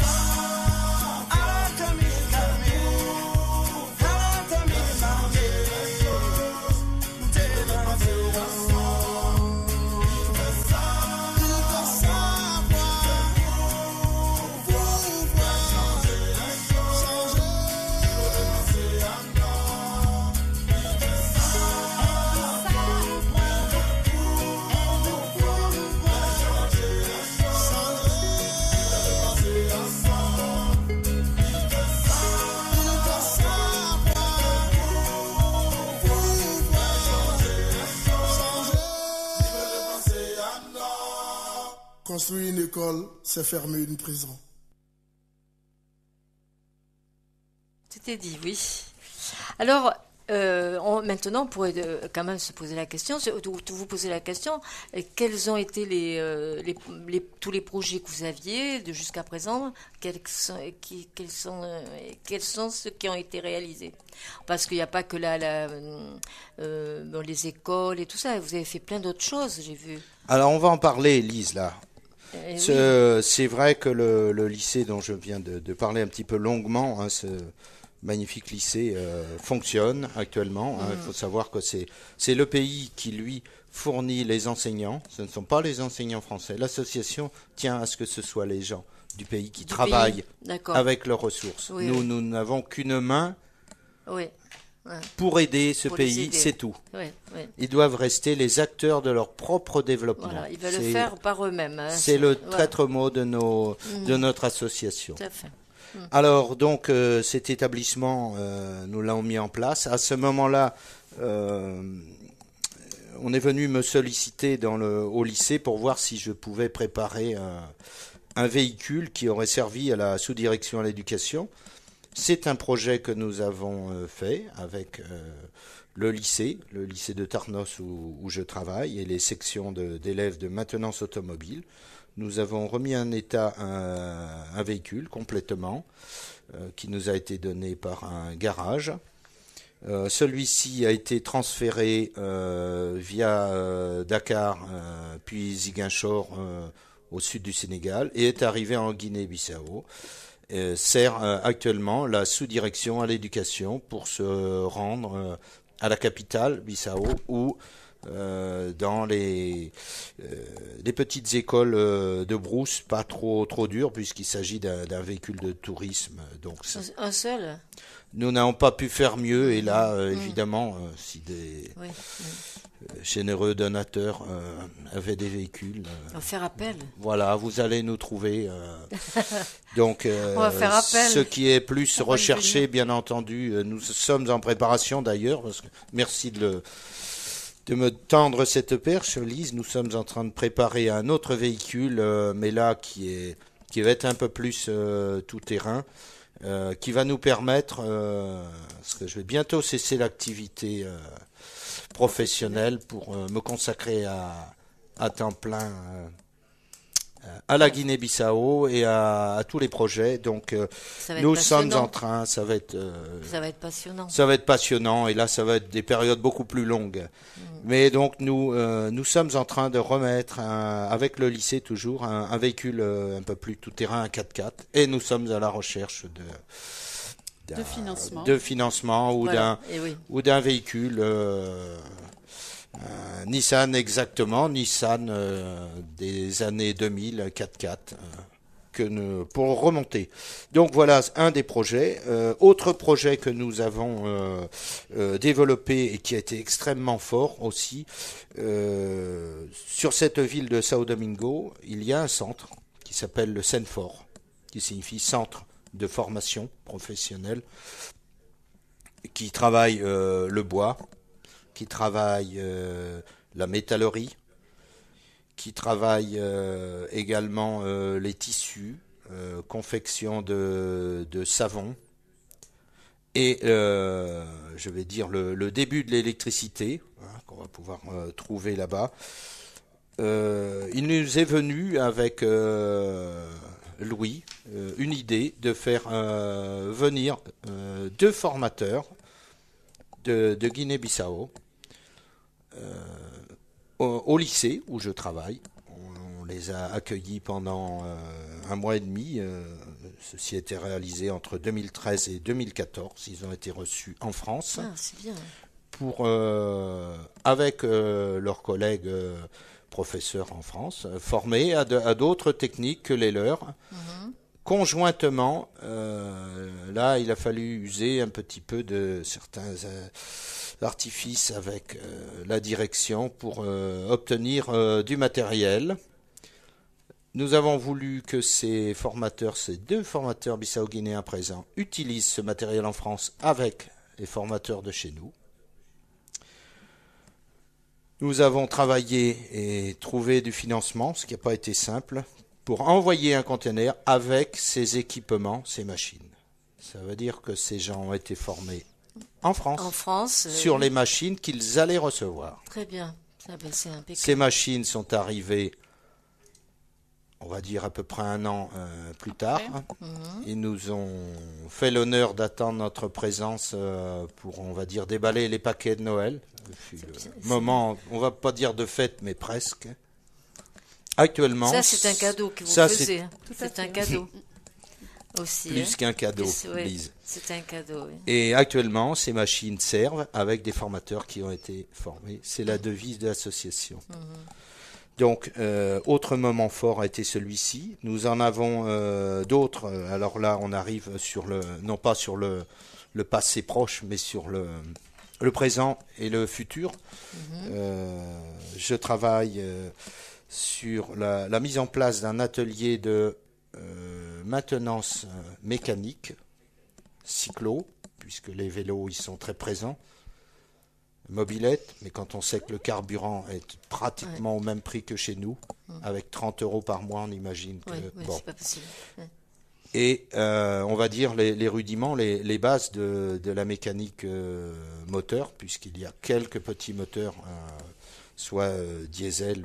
Construire une école, c'est fermer une prison. C'était dit, oui. Alors, maintenant, on pourrait quand même se poser la question, vous poser la question, quels ont été tous les projets que vous aviez jusqu'à présent, quels sont ceux qui ont été réalisés? Parce qu'il n'y a pas que les écoles et tout ça, vous avez fait plein d'autres choses, j'ai vu. Alors, on va en parler, Lise, là. Oui. C'est vrai que le lycée dont je viens de parler un petit peu longuement, hein, ce magnifique lycée fonctionne actuellement. Il faut savoir que c'est le pays qui, lui, fournit les enseignants. Ce ne sont pas les enseignants français. L'association tient à ce que ce soit les gens du pays qui travaillent avec leurs ressources. Oui, nous n'avons qu'une main pour aider ce pays, aider. c'est tout. Oui. Ils doivent rester les acteurs de leur propre développement. Voilà, ils veulent le faire par eux-mêmes. Hein, c'est le traître mot de notre association. Tout à fait. Alors, donc, cet établissement, nous l'avons mis en place. À ce moment-là, on est venu me solliciter au lycée pour voir si je pouvais préparer un véhicule qui aurait servi à la sous-direction à l'éducation. C'est un projet que nous avons fait avec le lycée de Tarnos où je travaille, et les sections d'élèves de maintenance automobile. Nous avons remis en état un véhicule complètement qui nous a été donné par un garage. Celui-ci a été transféré via Dakar puis Ziguinchor au sud du Sénégal et est arrivé en Guinée-Bissau. Sert actuellement la sous-direction à l'éducation pour se rendre à la capitale, Bissau, où dans les petites écoles de brousse, pas trop dures, puisqu'il s'agit d'un véhicule de tourisme. Donc un seul. Nous n'avons pas pu faire mieux, et là, évidemment, si des généreux donateurs avaient des véhicules... on va faire appel. Voilà, vous allez nous trouver. Donc, on va faire appel. Ce qui est plus recherché, bien entendu, nous sommes en préparation d'ailleurs, parce que merci de me tendre cette perche, Lise. Nous sommes en train de préparer un autre véhicule, mais là, qui va être un peu plus tout-terrain, qui va nous permettre, parce que je vais bientôt cesser l'activité professionnelle pour me consacrer à temps plein à la Guinée-Bissau et à tous les projets. Donc nous sommes en train, ça va être passionnant. Ça va être passionnant, et là ça va être des périodes beaucoup plus longues. Mais donc nous sommes en train de remettre avec le lycée toujours un véhicule un peu plus tout-terrain, un 4x4, et nous sommes à la recherche de financement ou d'un véhicule Nissan des années 2000, 4x4, pour remonter. Donc voilà un des projets. Autre projet que nous avons développé et qui a été extrêmement fort aussi, sur cette ville de Sao Domingo, il y a un centre qui s'appelle le CENFOR, qui signifie Centre de formation professionnelle, qui travaille le bois, qui travaille la métallerie, qui travaille également les tissus, confection de savon, et je vais dire le début de l'électricité, hein, qu'on va pouvoir trouver là-bas. Il nous est venu avec Louis une idée de faire venir 2 formateurs de Guinée-Bissau au lycée où je travaille. On les a accueillis pendant 1 mois et demi. Ceci a été réalisé entre 2013 et 2014. Ils ont été reçus en France. Ah, c'est bien. Pour, avec leurs collègues professeurs en France, formés à d'autres techniques que les leurs. Conjointement, là, il a fallu user un petit peu de certains artifices avec la direction pour obtenir du matériel. Nous avons voulu que ces 2 formateurs bissau-guinéens présents utilisent ce matériel en France avec les formateurs de chez nous. Nous avons travaillé et trouvé du financement, ce qui n'a pas été simple, pour envoyer un conteneur avec ces équipements, ces machines. Ça veut dire que ces gens ont été formés en France sur les machines qu'ils allaient recevoir. Très bien. C'est impeccable. Ces machines sont arrivées, on va dire à peu près 1 an plus tard. Ils nous ont fait l'honneur d'attendre notre présence pour, on va dire, déballer les paquets de Noël. Moment, on va pas dire de fête, mais presque. Actuellement, ça c'est un cadeau que vous faisiez. C'est un cadeau aussi. Plus qu'un cadeau, Lise. C'est un cadeau. Oui. Et actuellement, ces machines servent avec des formateurs qui ont été formés. C'est la devise de l'association. Donc, autre moment fort a été celui-ci. Nous en avons d'autres. Alors là, on arrive sur non pas sur le passé proche, mais sur le présent et le futur. Je travaille sur la mise en place d'un atelier de maintenance mécanique, cyclo, puisque les vélos ils sont très présents, mobilette, mais quand on sait que le carburant est pratiquement au même prix que chez nous, avec 30 € par mois, on imagine que... c'est pas possible. Et on va dire les rudiments, les bases de la mécanique moteur, puisqu'il y a quelques petits moteurs, soit diesel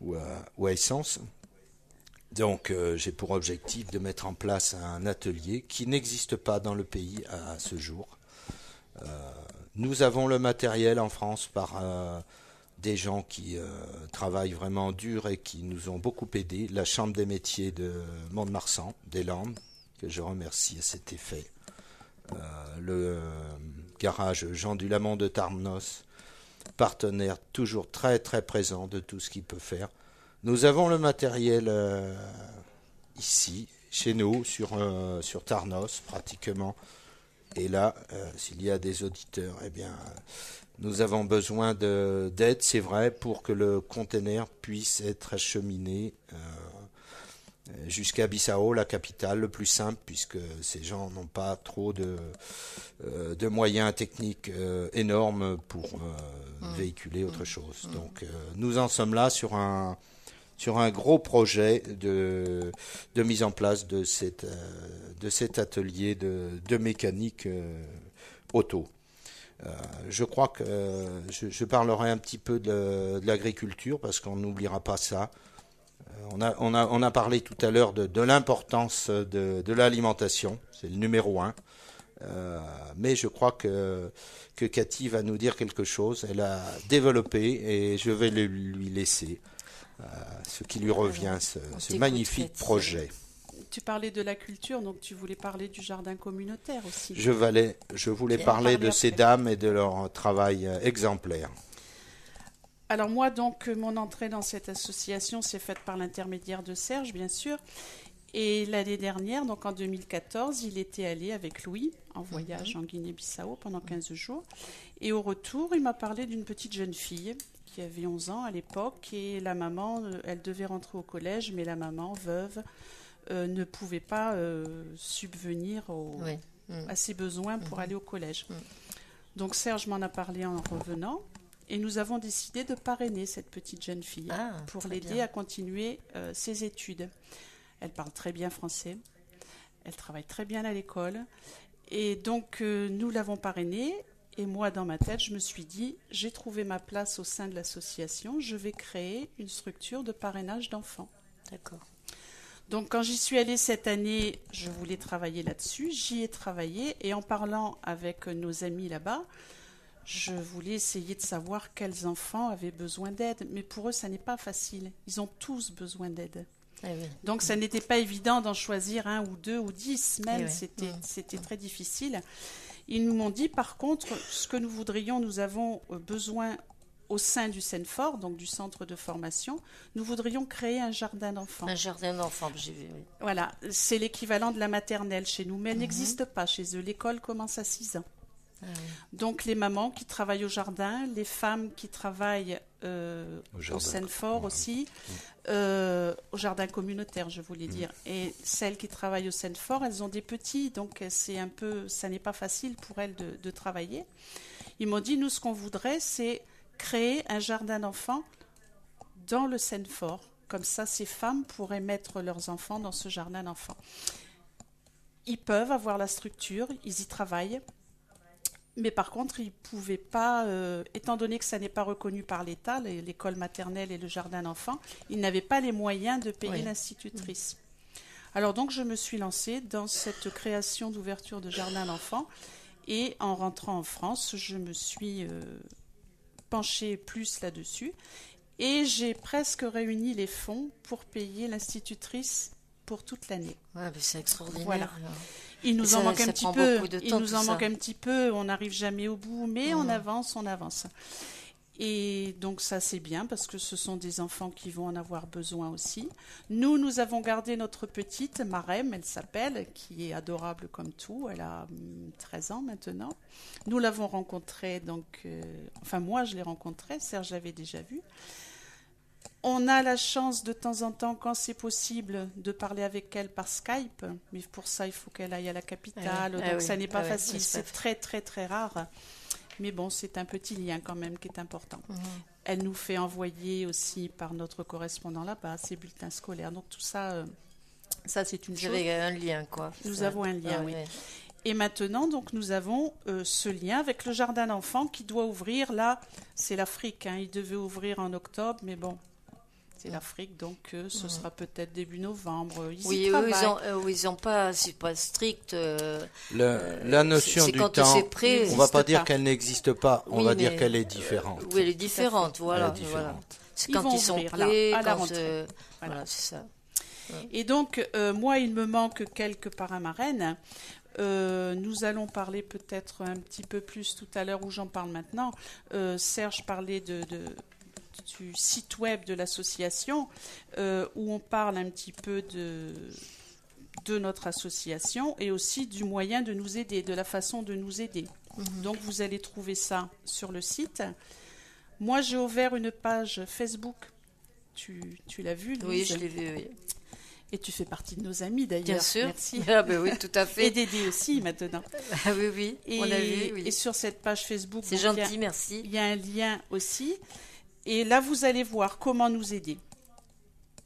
ou à essence. Donc j'ai pour objectif de mettre en place un atelier qui n'existe pas dans le pays à ce jour. Nous avons le matériel en France par des gens qui travaillent vraiment dur et qui nous ont beaucoup aidés. La Chambre des métiers de Mont-de-Marsan, des Landes, que je remercie à cet effet. Le garage Jean Dulamont de Tarnos, partenaire toujours très très présent de tout ce qu'il peut faire. Nous avons le matériel ici, chez nous, sur Tarnos, pratiquement. Et là, s'il y a des auditeurs, eh bien, nous avons besoin d'aide, c'est vrai, pour que le conteneur puisse être acheminé jusqu'à Bissau, la capitale, le plus simple, puisque ces gens n'ont pas trop de moyens techniques énormes pour véhiculer autre chose. Donc, nous en sommes là sur un gros projet de mise en place de cet atelier de mécanique auto. Je crois que je parlerai un petit peu de l'agriculture parce qu'on n'oubliera pas ça. On a parlé tout à l'heure de l'importance de l'alimentation, c'est le numéro 1. Mais je crois que Cathy va nous dire quelque chose. Elle a développé et je vais lui laisser ce qui lui revient, ce magnifique projet. Tu parlais de la culture, donc tu voulais parler du jardin communautaire aussi. Je voulais parler de ces dames et de leur travail exemplaire. Alors moi, donc, mon entrée dans cette association s'est faite par l'intermédiaire de Serge, bien sûr. Et l'année dernière, donc en 2014, il était allé avec Louis en voyage en Guinée-Bissau pendant 15 jours. Et au retour, il m'a parlé d'une petite jeune fille qui avait 11 ans à l'époque. Et la maman, elle devait rentrer au collège, mais la maman, veuve, ne pouvait pas subvenir à ses besoins pour aller au collège. Donc Serge m'en a parlé en revenant. Et nous avons décidé de parrainer cette petite jeune fille pour l'aider à continuer ses études. Elle parle très bien français, elle travaille très bien à l'école. Et donc, nous l'avons parrainée. Et moi, dans ma tête, je me suis dit, j'ai trouvé ma place au sein de l'association, je vais créer une structure de parrainage d'enfants. D'accord. Donc, quand j'y suis allée cette année, je voulais travailler là-dessus. J'y ai travaillé. Et en parlant avec nos amis là-bas, je voulais essayer de savoir quels enfants avaient besoin d'aide. Mais pour eux, ça n'est pas facile. Ils ont tous besoin d'aide. Ah oui. Donc, ça n'était pas évident d'en choisir 1 ou 2 ou 10 même. Oui. C'était très difficile. Ils nous m'ont dit, par contre, ce que nous voudrions, nous avons besoin au sein du Senfort, donc du centre de formation, nous voudrions créer un jardin d'enfants. Un jardin d'enfants, j'ai vu, oui. Voilà, c'est l'équivalent de la maternelle chez nous, mais elle n'existe pas chez eux. L'école commence à 6 ans. Ah oui. Donc les mamans qui travaillent au jardin, les femmes qui travaillent au Senfort aussi, au jardin communautaire, je voulais dire. Et celles qui travaillent au Senfort, elles ont des petits, donc ça n'est pas facile pour elles de travailler. Ils m'ont dit, nous, ce qu'on voudrait, c'est créer un jardin d'enfants dans le Senfort. Comme ça, ces femmes pourraient mettre leurs enfants dans ce jardin d'enfants. Ils peuvent avoir la structure, ils y travaillent. Mais par contre, ils ne pouvaient pas, étant donné que ça n'est pas reconnu par l'État, l'école maternelle et le jardin d'enfants, ils n'avaient pas les moyens de payer l'institutrice. Alors donc, je me suis lancée dans cette création d'ouverture de jardin d'enfants. Et en rentrant en France, je me suis penchée plus là-dessus. Et j'ai presque réuni les fonds pour payer l'institutrice pour toute l'année. Ouais, mais c'est extraordinaire. Voilà. Alors. Il nous en manque un petit peu. Il nous en ça. manque un petit peu. On n'arrive jamais au bout, mais on avance, on avance. Et donc ça c'est bien parce que ce sont des enfants qui vont en avoir besoin aussi. Nous avons gardé notre petite Marème, elle s'appelle, qui est adorable comme tout. Elle a 13 ans maintenant. Nous l'avons rencontrée, donc, enfin moi je l'ai rencontrée, Serge l'avait déjà vue. On a la chance de temps en temps, quand c'est possible, de parler avec elle par Skype. Mais pour ça, il faut qu'elle aille à la capitale. Donc ça n'est pas facile. C'est très, très, très rare. Mais bon, c'est un petit lien quand même qui est important. Elle nous fait envoyer aussi par notre correspondant là-bas ses bulletins scolaires. Donc tout ça, ça c'est une chose. Vous avez un lien, quoi. Nous avons un lien, oui. Et maintenant, donc, nous avons ce lien avec le jardin d'enfants qui doit ouvrir. Là, c'est l'Afrique. Il devait ouvrir en octobre, mais bon. C'est l'Afrique, donc ce sera peut-être début novembre. Ils n'ont pas, c'est pas strict. La notion du temps, on ne va pas dire qu'elle n'existe pas, on va dire qu'elle est différente. Oui, elle est différente, voilà. Elle est différente. C'est quand ils sont prêts, à la rentrée. Voilà, c'est ça. Et donc, moi, il me manque quelques parrains-marraines. Nous allons parler peut-être un petit peu plus tout à l'heure, où j'en parle maintenant. Serge parlait du site web de l'association où on parle un petit peu de notre association et aussi du moyen de nous aider, de la façon de nous aider. Donc vous allez trouver ça sur le site. Moi j'ai ouvert une page Facebook. Tu l'as vu, Louise? Oui, je l'ai vu, oui. Et tu fais partie de nos amis d'ailleurs. Bien sûr. Merci. Ah ben oui, tout à fait. Et d'aider aussi maintenant. Ah oui, on l'a vu. Oui. Et sur cette page Facebook, c'est gentil, merci. Il y a un lien aussi. Et là, vous allez voir comment nous aider.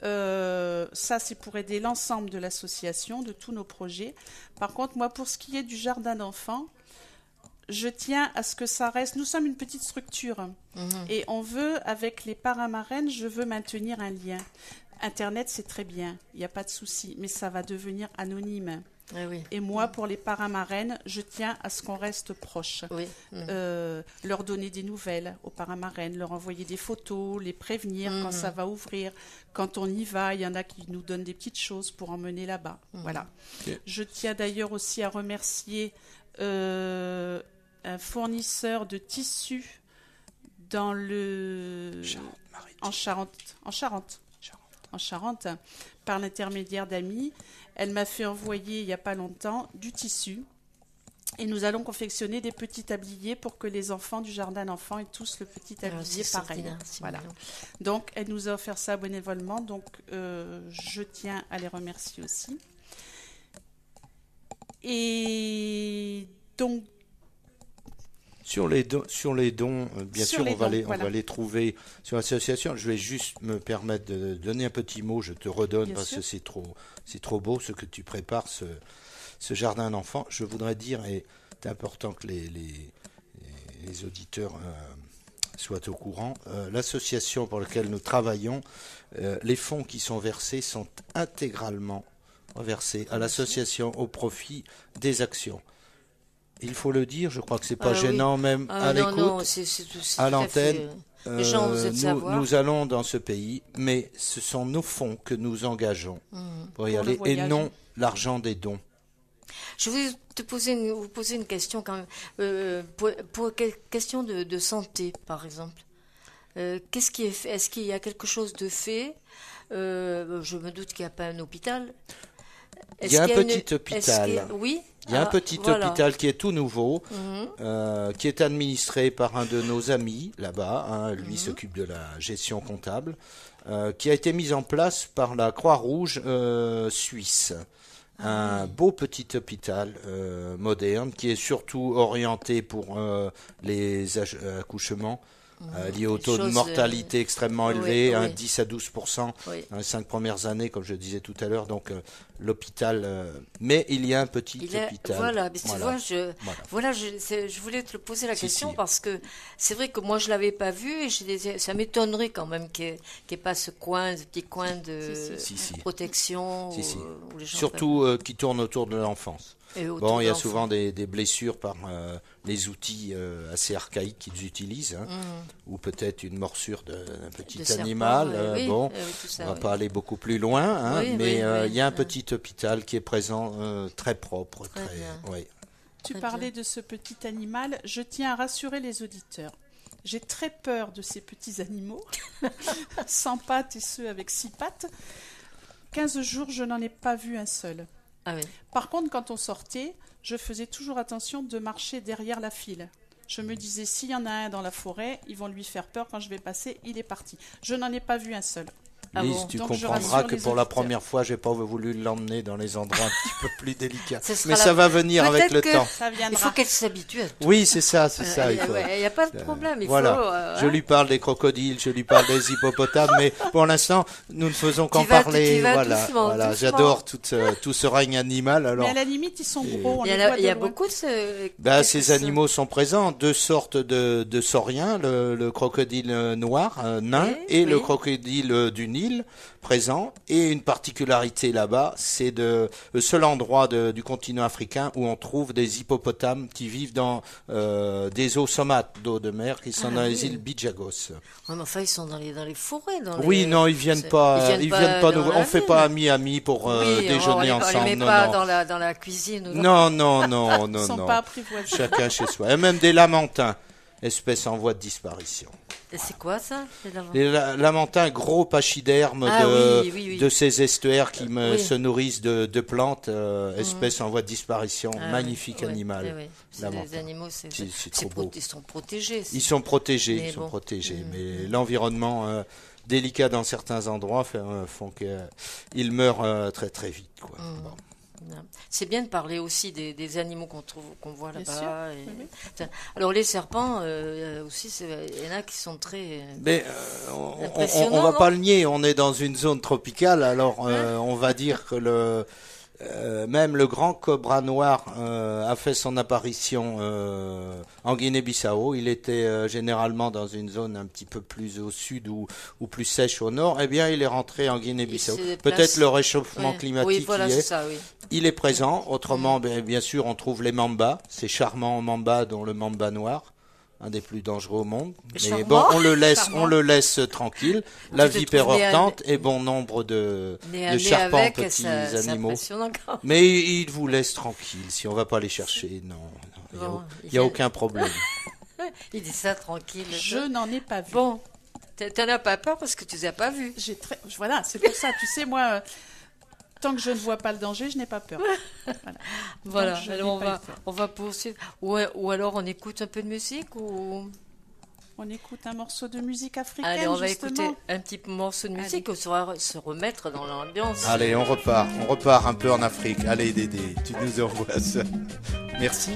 Ça, c'est pour aider l'ensemble de l'association, de tous nos projets. Par contre, moi, pour ce qui est du jardin d'enfants, je tiens à ce que ça reste... Nous sommes une petite structure. Et on veut, avec les parrains-marraines, je veux maintenir un lien. Internet, c'est très bien, il n'y a pas de souci, mais ça va devenir anonyme. Ah oui. Et moi, pour les parrains-marraines, je tiens à ce qu'on reste proche. Oui. Leur donner des nouvelles aux parrains-marraines, leur envoyer des photos, les prévenir quand ça va ouvrir. Quand on y va, il y en a qui nous donnent des petites choses pour emmener là-bas. Voilà. Okay. Je tiens d'ailleurs aussi à remercier un fournisseur de tissus dans en Charente, par l'intermédiaire d'amis. Elle m'a fait envoyer, il n'y a pas longtemps, du tissu. Et nous allons confectionner des petits tabliers pour que les enfants du jardin d'enfants aient tous le petit tablier pareil. Voilà. Donc, elle nous a offert ça bénévolement. Donc, je tiens à les remercier aussi. Et donc, sur les dons, bien sûr, on va les trouver sur l'association. Je vais juste me permettre de donner un petit mot. Je te redonne parce que c'est trop beau ce que tu prépares, ce jardin d'enfants. Je voudrais dire, et c'est important que les auditeurs soient au courant, l'association pour laquelle nous travaillons, les fonds qui sont versés sont intégralement reversés à l'association au profit des actions. Il faut le dire, je crois que c'est pas gênant même à l'écoute, non, à l'antenne. Les gens, vous êtes savoir. Nous allons dans ce pays, mais ce sont nos fonds que nous engageons pour y aller et non l'argent des dons. Je voulais vous poser une question quand même. Pour question de santé, par exemple. Qu'est-ce qui est fait? Est-ce qu'il y a quelque chose de fait? Je me doute qu'il n'y a pas un hôpital. Il y a un petit hôpital. Oui. Il y a un petit hôpital qui est tout nouveau, qui est administré par un de nos amis là-bas. Lui s'occupe de la gestion comptable, qui a été mis en place par la Croix-Rouge suisse. Un beau petit hôpital moderne qui est surtout orienté pour les accouchements liés au taux de mortalité extrêmement élevé, 10 à 12% dans les 5 premières années, comme je disais tout à l'heure. Donc l'hôpital, mais il y a un petit hôpital. Voilà, mais tu vois, je voulais te poser la question parce que c'est vrai que moi je l'avais pas vu et ça m'étonnerait quand même qu'il n'y ait pas ce petit coin de protection. Où les gens surtout qui tourne autour de l'enfance. Bon, il y a souvent des blessures par les outils assez archaïques qu'ils utilisent, ou peut-être une morsure d'un petit animal. On ne va pas aller beaucoup plus loin, mais il y a un petit hôpital qui est présent, très propre. Tu parlais de ce petit animal. Je tiens à rassurer les auditeurs. J'ai très peur de ces petits animaux, sans pattes et ceux avec 6 pattes. 15 jours, je n'en ai pas vu un seul. Par contre, quand on sortait, je faisais toujours attention de marcher derrière la file. Je me disais, s'il y en a un dans la forêt, ils vont lui faire peur. Quand je vais passer, il est parti. Je n'en ai pas vu un seul. Lise, tu comprendras que pour la première fois, j'ai pas voulu l'emmener dans les endroits un petit peu plus délicats. Mais ça va venir avec le temps. Il faut qu'elle s'habitue à tout. Oui, c'est ça. Il n'y a pas de problème. Je lui parle des crocodiles, je lui parle des hippopotames, mais pour l'instant, nous ne faisons qu'en parler. Voilà. J'adore tout ce règne animal. Alors, mais à la limite, ils sont gros. Il y a beaucoup de ces animaux sont présents. 2 sortes de sauriens, le crocodile noir, nain, et le crocodile du Nil présent. Et une particularité là-bas, c'est le seul endroit du continent africain où on trouve des hippopotames qui vivent dans des eaux saumâtres d'eau de mer qui sont dans les îles Bijagos. Mais enfin, ils sont dans les forêts. Non, ils viennent pas. Ils viennent pas. On fait pas ami pour déjeuner ensemble. On les met pas dans la cuisine. Non. Ils sont pas apprivoisés. Chacun chez soi. Et même des lamantins, espèce en voie de disparition. Et c'est quoi ça, les lamantins, gros pachydermes de ces estuaires qui se nourrissent de plantes, espèces en voie de disparition. Magnifique animal. Les animaux, c'est trop beau. Ils sont protégés. Ils sont protégés, mais l'environnement délicat dans certains endroits font qu'ils meurent très très vite. C'est bien de parler aussi des animaux qu'on voit là-bas. Alors les serpents aussi, il y en a qui sont très on va pas le nier, on est dans une zone tropicale, alors on va dire que même le grand cobra noir a fait son apparition en Guinée-Bissau. Il était généralement dans une zone un petit peu plus au sud ou plus sèche au nord. Eh bien, il est rentré en Guinée-Bissau. Peut-être le réchauffement climatique il est présent. Autrement, bien sûr, on trouve les mambas, ces charmants mambas, dont le mamba noir, un des plus dangereux au monde. Mais bon, on le laisse tranquille. La vipère heurtante et bon nombre de charpents, petits animaux. Mais il vous laisse tranquille si on va pas les chercher. Non, il y a aucun problème. Il dit ça tranquille. Je n'en ai pas vu. Bon, t'en as pas peur parce que tu les as pas vus. Voilà, c'est pour ça. Tu sais, moi, tant que je ne vois pas le danger, je n'ai pas peur. Voilà. Donc, Alors on va poursuivre. Ou alors on écoute un peu de musique ou... On écoute un morceau de musique africaine. Allez, on va justement. écouter un petit morceau de musique. On saura se remettre dans l'ambiance. Allez, on repart un peu en Afrique. Allez, Dédé, tu nous envoies ça. Merci.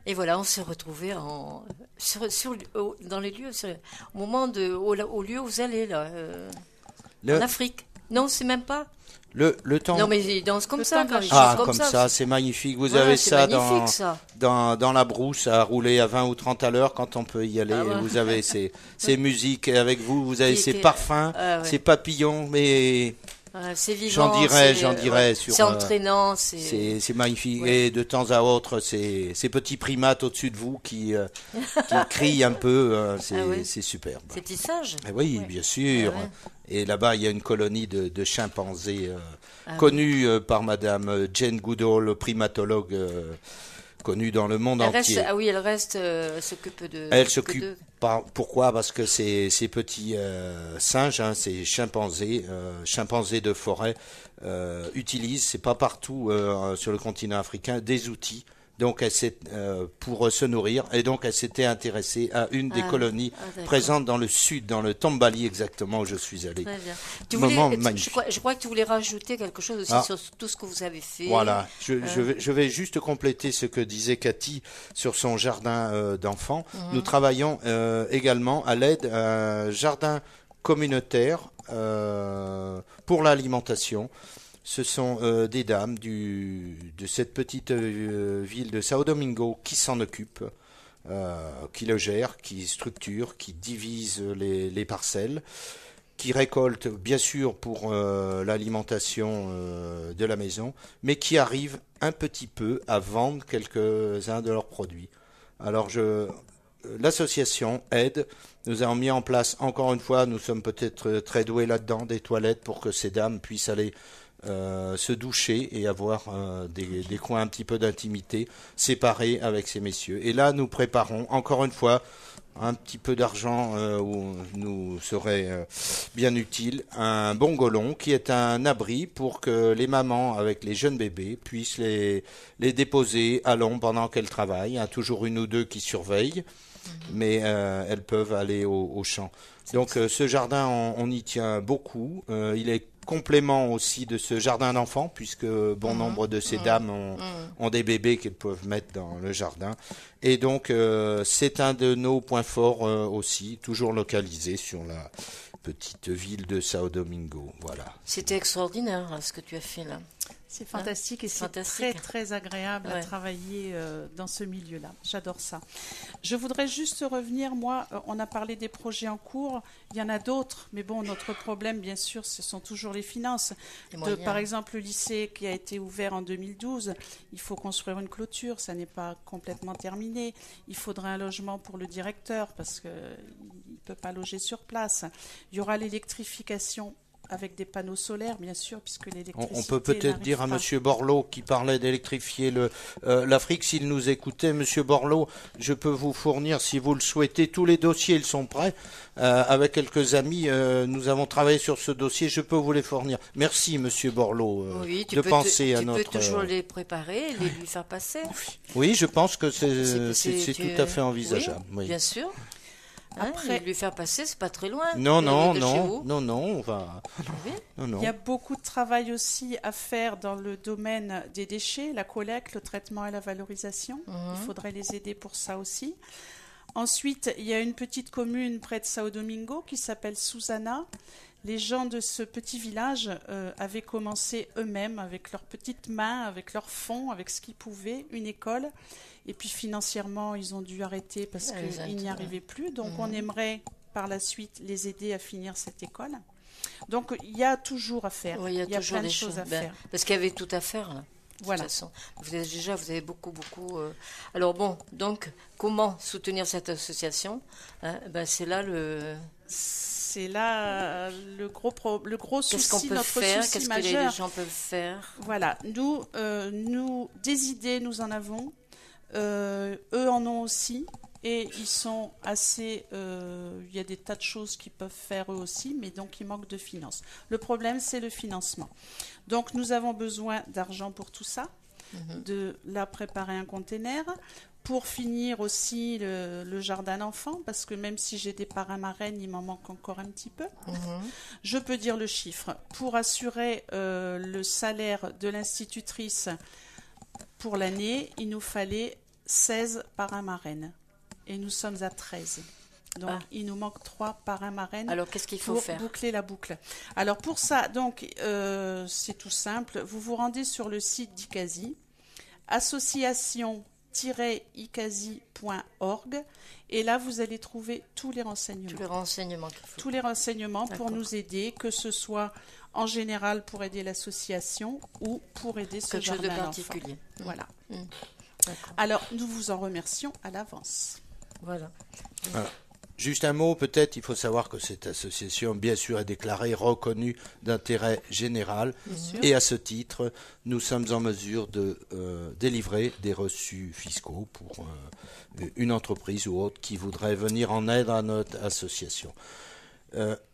Et voilà, on s'est retrouvés dans les lieux, au moment au lieu où vous allez, là, en Afrique. Non, c'est même pas. Le temps. Non, mais ils dansent comme ça. Comme ça, c'est magnifique. Vous avez ça, dans la brousse à rouler à 20 ou 30 à l'heure quand on peut y aller. Et vous avez ces musiques avec vous, vous avez ces parfums, ces papillons, mais C'est vivant. J'en dirais. C'est entraînant. C'est magnifique. Ouais. Et de temps à autre, ces petits primates au-dessus de vous qui crient un peu, c'est superbe. Ces petits singes. Oui, bien sûr. Et là-bas, il y a une colonie de chimpanzés connue par Madame Jane Goodall, primatologue connue dans le monde entier. Elle reste s'occupe de. Elle s'occupe. Pourquoi ? Parce que ces petits singes, ces chimpanzés de forêt, utilisent, c'est pas partout sur le continent africain, des outils. Donc pour se nourrir, et donc elle s'était intéressée à une des colonies présentes dans le sud, dans le Tambali exactement où je suis allé. Très bien. Je crois que tu voulais rajouter quelque chose aussi sur tout ce que vous avez fait. Voilà, je vais juste compléter ce que disait Cathy sur son jardin d'enfants. Nous travaillons également à l'aide à un jardin communautaire pour l'alimentation. Ce sont des dames de cette petite ville de Sao Domingo qui s'en occupent, qui le gèrent, qui structurent, qui divisent les parcelles, qui récoltent bien sûr pour l'alimentation de la maison, mais qui arrivent un petit peu à vendre quelques-uns de leurs produits. Alors l'association aide. Nous avons mis en place, encore une fois, nous sommes peut-être très doués là-dedans, des toilettes pour que ces dames puissent aller se doucher et avoir des coins un petit peu d'intimité séparés avec ces messieurs. Et là, nous préparons, encore une fois, un petit peu d'argent où nous serait bien utile, un bongolon qui est un abri pour que les mamans avec les jeunes bébés puissent les déposer à l'ombre pendant qu'elles travaillent. Il y a toujours une ou deux qui surveillent, mais elles peuvent aller au champ. Donc ce jardin, on y tient beaucoup. Il est complément aussi de ce jardin d'enfants, puisque bon nombre de ces dames ont des bébés qu'elles peuvent mettre dans le jardin. Et donc, c'est un de nos points forts aussi, toujours localisé sur la petite ville de Sao Domingo. Voilà. C'était extraordinaire, là, ce que tu as fait là. C'est fantastique et c'est très très agréable à travailler dans ce milieu-là. J'adore ça. Je voudrais juste revenir, moi, on a parlé des projets en cours, il y en a d'autres, mais bon, notre problème, bien sûr, ce sont toujours les finances. Par exemple, le lycée qui a été ouvert en 2012, il faut construire une clôture, ça n'est pas complètement terminé. Il faudrait un logement pour le directeur parce qu'il ne peut pas loger sur place. Il y aura l'électrification avec des panneaux solaires, bien sûr, puisque l'électricité. On peut peut-être dire à Monsieur Borloo qui parlait d'électrifier l'Afrique, s'il nous écoutait, Monsieur Borloo, je peux vous fournir, si vous le souhaitez, tous les dossiers, ils sont prêts. Avec quelques amis, nous avons travaillé sur ce dossier, je peux vous les fournir. Merci, Monsieur Borloo, de penser à notre. Tu peux toujours les préparer, les lui faire passer. Oui, je pense que c'est tout à fait envisageable. Oui. Bien sûr. Après, lui faire passer, c'est pas très loin. Non, on va. Il y a beaucoup de travail aussi à faire dans le domaine des déchets, la collecte, le traitement et la valorisation. Il faudrait les aider pour ça aussi. Ensuite, il y a une petite commune près de Sao Domingo qui s'appelle Susana. Les gens de ce petit village avaient commencé eux-mêmes avec leurs petites mains, avec leurs fonds, avec ce qu'ils pouvaient, une école. Et puis financièrement, ils ont dû arrêter parce qu'ils n'y arrivaient plus. Donc on aimerait par la suite les aider à finir cette école. Donc il y a toujours à faire. Oui, il y a toujours plein de choses à faire. Parce qu'il y avait tout à faire là. Voilà. De toute façon, vous avez beaucoup. Alors bon, donc comment soutenir cette association ? C'est là le. C'est là le gros souci, Qu'est-ce qu'on peut notre faire ? souci Qu'est-ce majeur. Que les gens peuvent faire ? Voilà, nous des idées, nous en avons. Eux en ont aussi. Et ils sont assez... il y a des tas de choses qu'ils peuvent faire eux aussi, mais donc il manque de finances. Le problème, c'est le financement. Donc nous avons besoin d'argent pour tout ça, de la préparer un container, pour finir aussi le jardin d'enfants, parce que même si j'ai des parrains-marraines, il m'en manque encore un petit peu. Je peux dire le chiffre. Pour assurer le salaire de l'institutrice pour l'année, il nous fallait 16 parrains-marraines. Et nous sommes à 13. Donc, il nous manque 3 parrains-marraines. Alors, qu'est-ce qu'il faut faire ? Pour boucler la boucle. Alors, pour ça, donc, c'est tout simple. Vous vous rendez sur le site d'ICASI, association-icasi.org, et là, vous allez trouver tous les renseignements. Tous les renseignements qu'il faut. Tous les renseignements pour nous aider, que ce soit en général pour aider l'association ou pour aider ce Quelque chose de jardin à l'enfant. particulier. Voilà. D'accord. Alors, nous vous en remercions à l'avance. Voilà. Juste un mot, peut-être, il faut savoir que cette association, bien sûr, est déclarée reconnue d'intérêt général. Et à ce titre, nous sommes en mesure de délivrer des reçus fiscaux pour une entreprise ou autre qui voudrait venir en aide à notre association.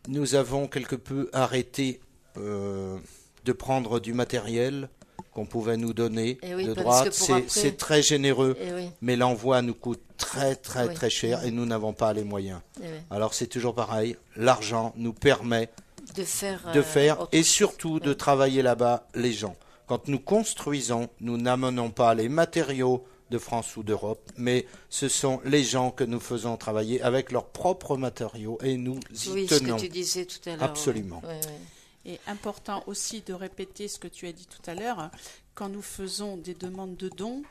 Nous avons quelque peu arrêté de prendre du matériel qu'on pouvait nous donner de droite. C'est très généreux, mais l'envoi nous coûte très cher et nous n'avons pas les moyens. Alors c'est toujours pareil, l'argent nous permet de faire et surtout de travailler là-bas les gens. Quand nous construisons, nous n'amenons pas les matériaux de France ou d'Europe, mais ce sont les gens que nous faisons travailler avec leurs propres matériaux et nous y tenons. Ce que tu disais tout à l'heure. Absolument. Et important aussi de répéter ce que tu as dit tout à l'heure, quand nous faisons des demandes de dons,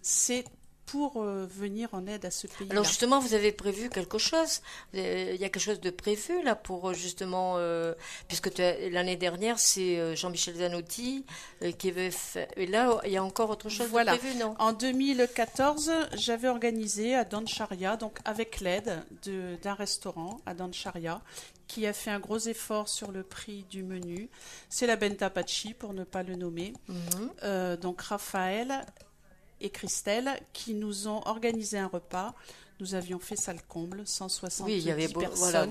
c'est pour venir en aide à ce pays-là. Alors justement, vous avez prévu quelque chose. Il y a quelque chose de prévu là pour justement, puisque l'année dernière c'est Jean-Michel Zanotti qui avait fait. Et là, il y a encore autre chose de prévu, non? En 2014, j'avais organisé à Doncharia, donc avec l'aide d'un restaurant à Doncharia, qui a fait un gros effort sur le prix du menu. C'est la Benta Pachi, pour ne pas le nommer. Donc Raphaël et Christelle qui nous ont organisé un repas. Nous avions fait salle comble, 170 personnes. Voilà,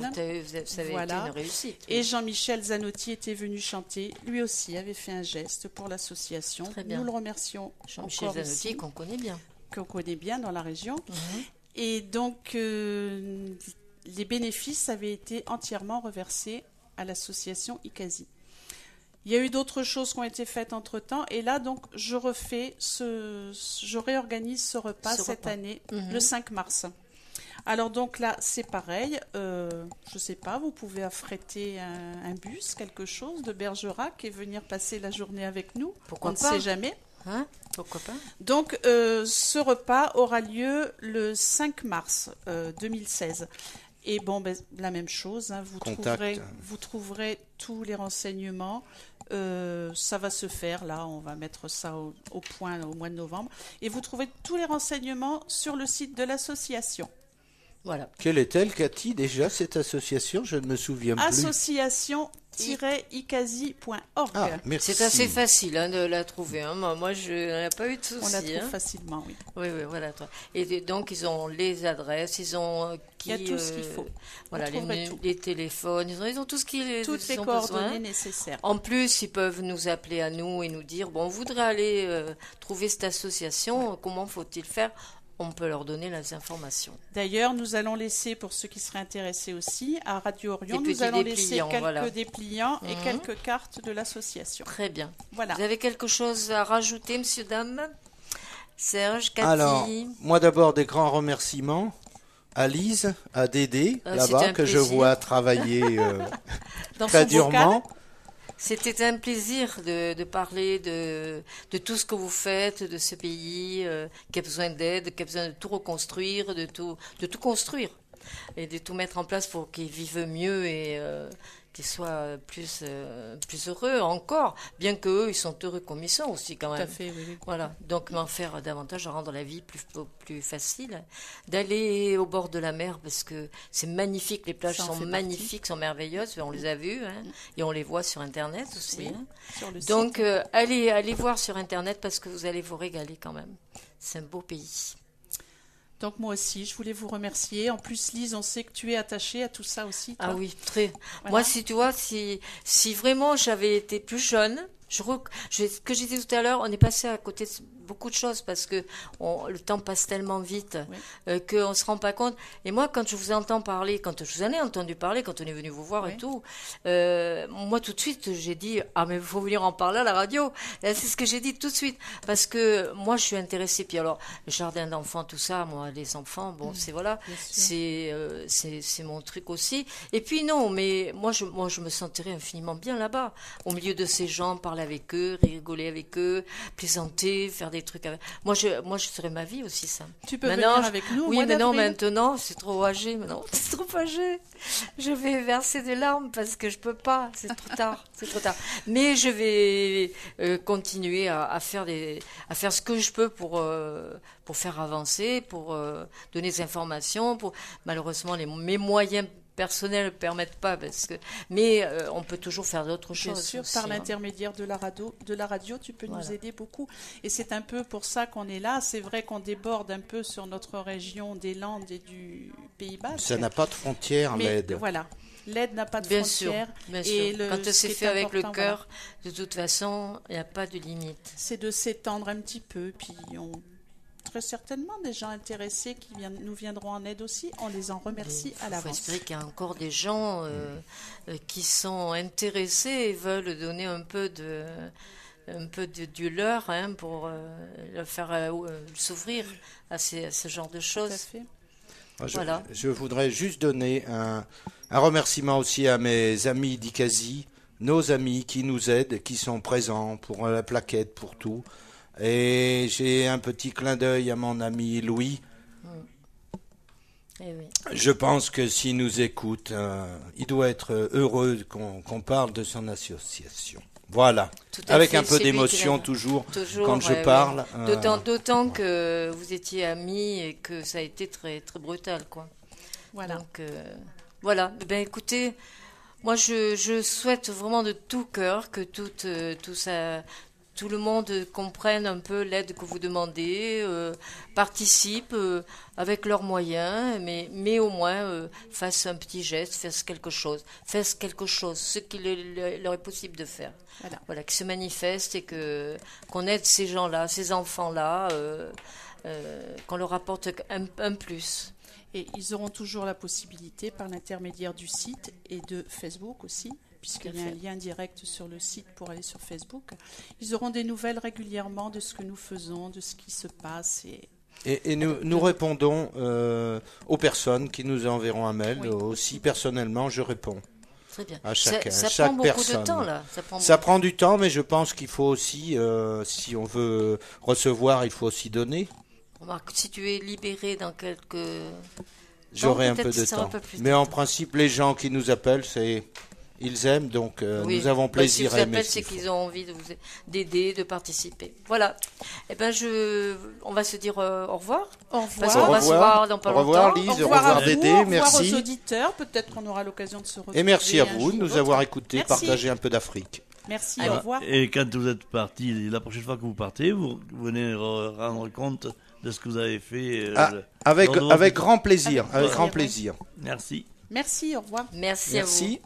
ça avait été une réussite. Et Jean-Michel Zanotti était venu chanter. Lui aussi avait fait un geste pour l'association. Nous le remercions. Jean-Michel Zanotti, qu'on connaît bien. Qu'on connaît bien dans la région. Et donc, les bénéfices avaient été entièrement reversés à l'association ICASI. Il y a eu d'autres choses qui ont été faites entre-temps. Et là, donc, je réorganise ce repas cette année, le 5 mars. Alors, donc là, c'est pareil. Je ne sais pas, vous pouvez affréter un bus, quelque chose de Bergerac et venir passer la journée avec nous. Pourquoi pas ? On ne sait jamais. Pourquoi pas ? Donc, ce repas aura lieu le 5 mars 2016. Et bon, la même chose, vous trouverez tous les renseignements. Ça va se faire, là, on va mettre ça au point au mois de novembre. Et vous trouverez tous les renseignements sur le site de l'association. Voilà. Quelle est-elle, Cathy, déjà, cette association? Je ne me souviens plus. Association-icasi.org. C'est assez facile de la trouver. Hein. Moi, je n'ai pas eu de soucis. On la trouve facilement, oui. Oui, voilà. Et donc, ils ont les adresses, ils ont... Il y a tout ce qu'il faut. Voilà, les téléphones, ils ont tout ce qu'ils ont toutes les coordonnées nécessaires. En plus, ils peuvent nous appeler à nous et nous dire, bon, on voudrait aller trouver cette association, comment faut-il faire ? On peut leur donner les informations. D'ailleurs, nous allons laisser, pour ceux qui seraient intéressés aussi, à Radio Orion, nous allons laisser quelques dépliants et quelques cartes de l'association. Très bien. Voilà. Vous avez quelque chose à rajouter, monsieur, dame ? Serge, Cathy ? Alors, moi d'abord, des grands remerciements à Lise, à Dédé, là-bas, que je vois travailler très durement. C'était un plaisir de parler de tout ce que vous faites, de ce pays qui a besoin d'aide, qui a besoin de tout reconstruire, de tout construire et de tout mettre en place pour qu'ils vivent mieux et qu'ils soient plus heureux encore, bien qu'eux, ils sont heureux comme ils sont aussi quand même. Tout à fait, oui. Voilà, donc m'en faire davantage, rendre la vie plus facile, d'aller au bord de la mer parce que c'est magnifique, les plages sont magnifiques, sont merveilleuses, on les a vues et on les voit sur Internet aussi. Oui, sur le donc site. allez voir sur Internet parce que vous allez vous régaler quand même. C'est un beau pays. Donc moi aussi, je voulais vous remercier. En plus, Lise, on sait que tu es attachée à tout ça aussi. Toi. Ah oui, très. Voilà. Moi, si tu vois, si vraiment j'avais été plus jeune, ce que j'ai dit tout à l'heure, on est passé à côté de beaucoup de choses parce que le temps passe tellement vite qu'on ne se rend pas compte. Et moi, quand je vous entends parler, quand je vous en ai entendu parler, quand on est venu vous voir et tout, moi tout de suite, j'ai dit « Ah, mais il faut venir en parler à la radio !» C'est ce que j'ai dit tout de suite. Parce que moi, je suis intéressée. Puis alors, le jardin d'enfants, tout ça, moi, les enfants, bon, c'est voilà, c'est mon truc aussi. Et puis non, mais moi, je me sentirais infiniment bien là-bas, au milieu de ces gens, parler avec eux, rigoler avec eux, plaisanter, faire des trucs avec... Moi, je serais ma vie aussi, ça. Tu peux maintenant, venir avec nous. Oui, mais non, maintenant, c'est trop âgé. Maintenant, c'est trop âgé. Je vais verser des larmes parce que je peux pas. C'est trop tard. C'est trop tard. Mais je vais continuer à faire ce que je peux pour faire avancer, pour donner des informations. Malheureusement, mes moyens personnels ne permettent pas, mais on peut toujours faire d'autres choses. Bien sûr, aussi, par l'intermédiaire de la radio, tu peux nous aider beaucoup. Et c'est un peu pour ça qu'on est là. C'est vrai qu'on déborde un peu sur notre région des Landes et du Pays Basque. Ça n'a pas de frontières, l'aide. Voilà. L'aide n'a pas de bien frontières. Sûr, bien sûr. Quand c'est fait avec le cœur, de toute façon, il n'y a pas de limite. C'est de s'étendre un petit peu, puis très certainement des gens intéressés qui nous viendront en aide aussi. On les en remercie à l'avance. Il faut espérer qu'il y a encore des gens qui sont intéressés et veulent donner un peu du leur pour leur faire s'ouvrir à ce genre de choses. Tout à fait. Voilà. Je voudrais juste donner un remerciement aussi à mes amis d'Ikazi, nos amis qui nous aident, qui sont présents pour la plaquette, pour tout. Et j'ai un petit clin d'œil à mon ami Louis. Eh oui. Je pense que s'il nous écoute, il doit être heureux qu'on parle de son association. Voilà, avec un peu d'émotion toujours quand je parle. Oui. D'autant que vous étiez amis et que ça a été très, très brutal, quoi. Voilà. Donc, voilà. Ben, écoutez, moi, je souhaite vraiment de tout cœur que tout le monde comprenne un peu l'aide que vous demandez, participe avec leurs moyens, mais au moins fasse un petit geste, fasse quelque chose, ce qu'il leur est possible de faire. Voilà, qu'ils se manifestent et qu'on aide ces gens-là, ces enfants-là, qu'on leur apporte un plus. Et ils auront toujours la possibilité, par l'intermédiaire du site et de Facebook aussi, puisqu'il y a un lien direct sur le site pour aller sur Facebook. Ils auront des nouvelles régulièrement de ce que nous faisons, de ce qui se passe. Et nous répondons aux personnes qui nous enverront un mail. Oui. Aussi, personnellement, je réponds. Très bien. À chaque prend beaucoup personne. De temps, là. Ça prend du temps, mais je pense qu'il faut aussi, si on veut recevoir, il faut aussi donner. Remarque, si tu es libéré dans quelques... J'aurai un peu de temps. Mais en principe, les gens qui nous appellent, ils aiment, donc nous avons plaisir à aimer. Si c'est qu'ils ont envie d'aider, de participer. Voilà. Eh ben, on va se dire au revoir. Au revoir. Parce qu'on va se voir dans pas longtemps. Au revoir Lise, au revoir Dédé, merci. Au revoir aux auditeurs, peut-être qu'on aura l'occasion de se retrouver. Et merci à vous de nous avoir écoutés, partagé un peu d'Afrique. Merci, au revoir. Et quand vous êtes parti, la prochaine fois que vous partez, vous venez rendre compte de ce que vous avez fait. Avec grand plaisir, avec grand plaisir. Merci. Merci, au revoir. Merci à vous.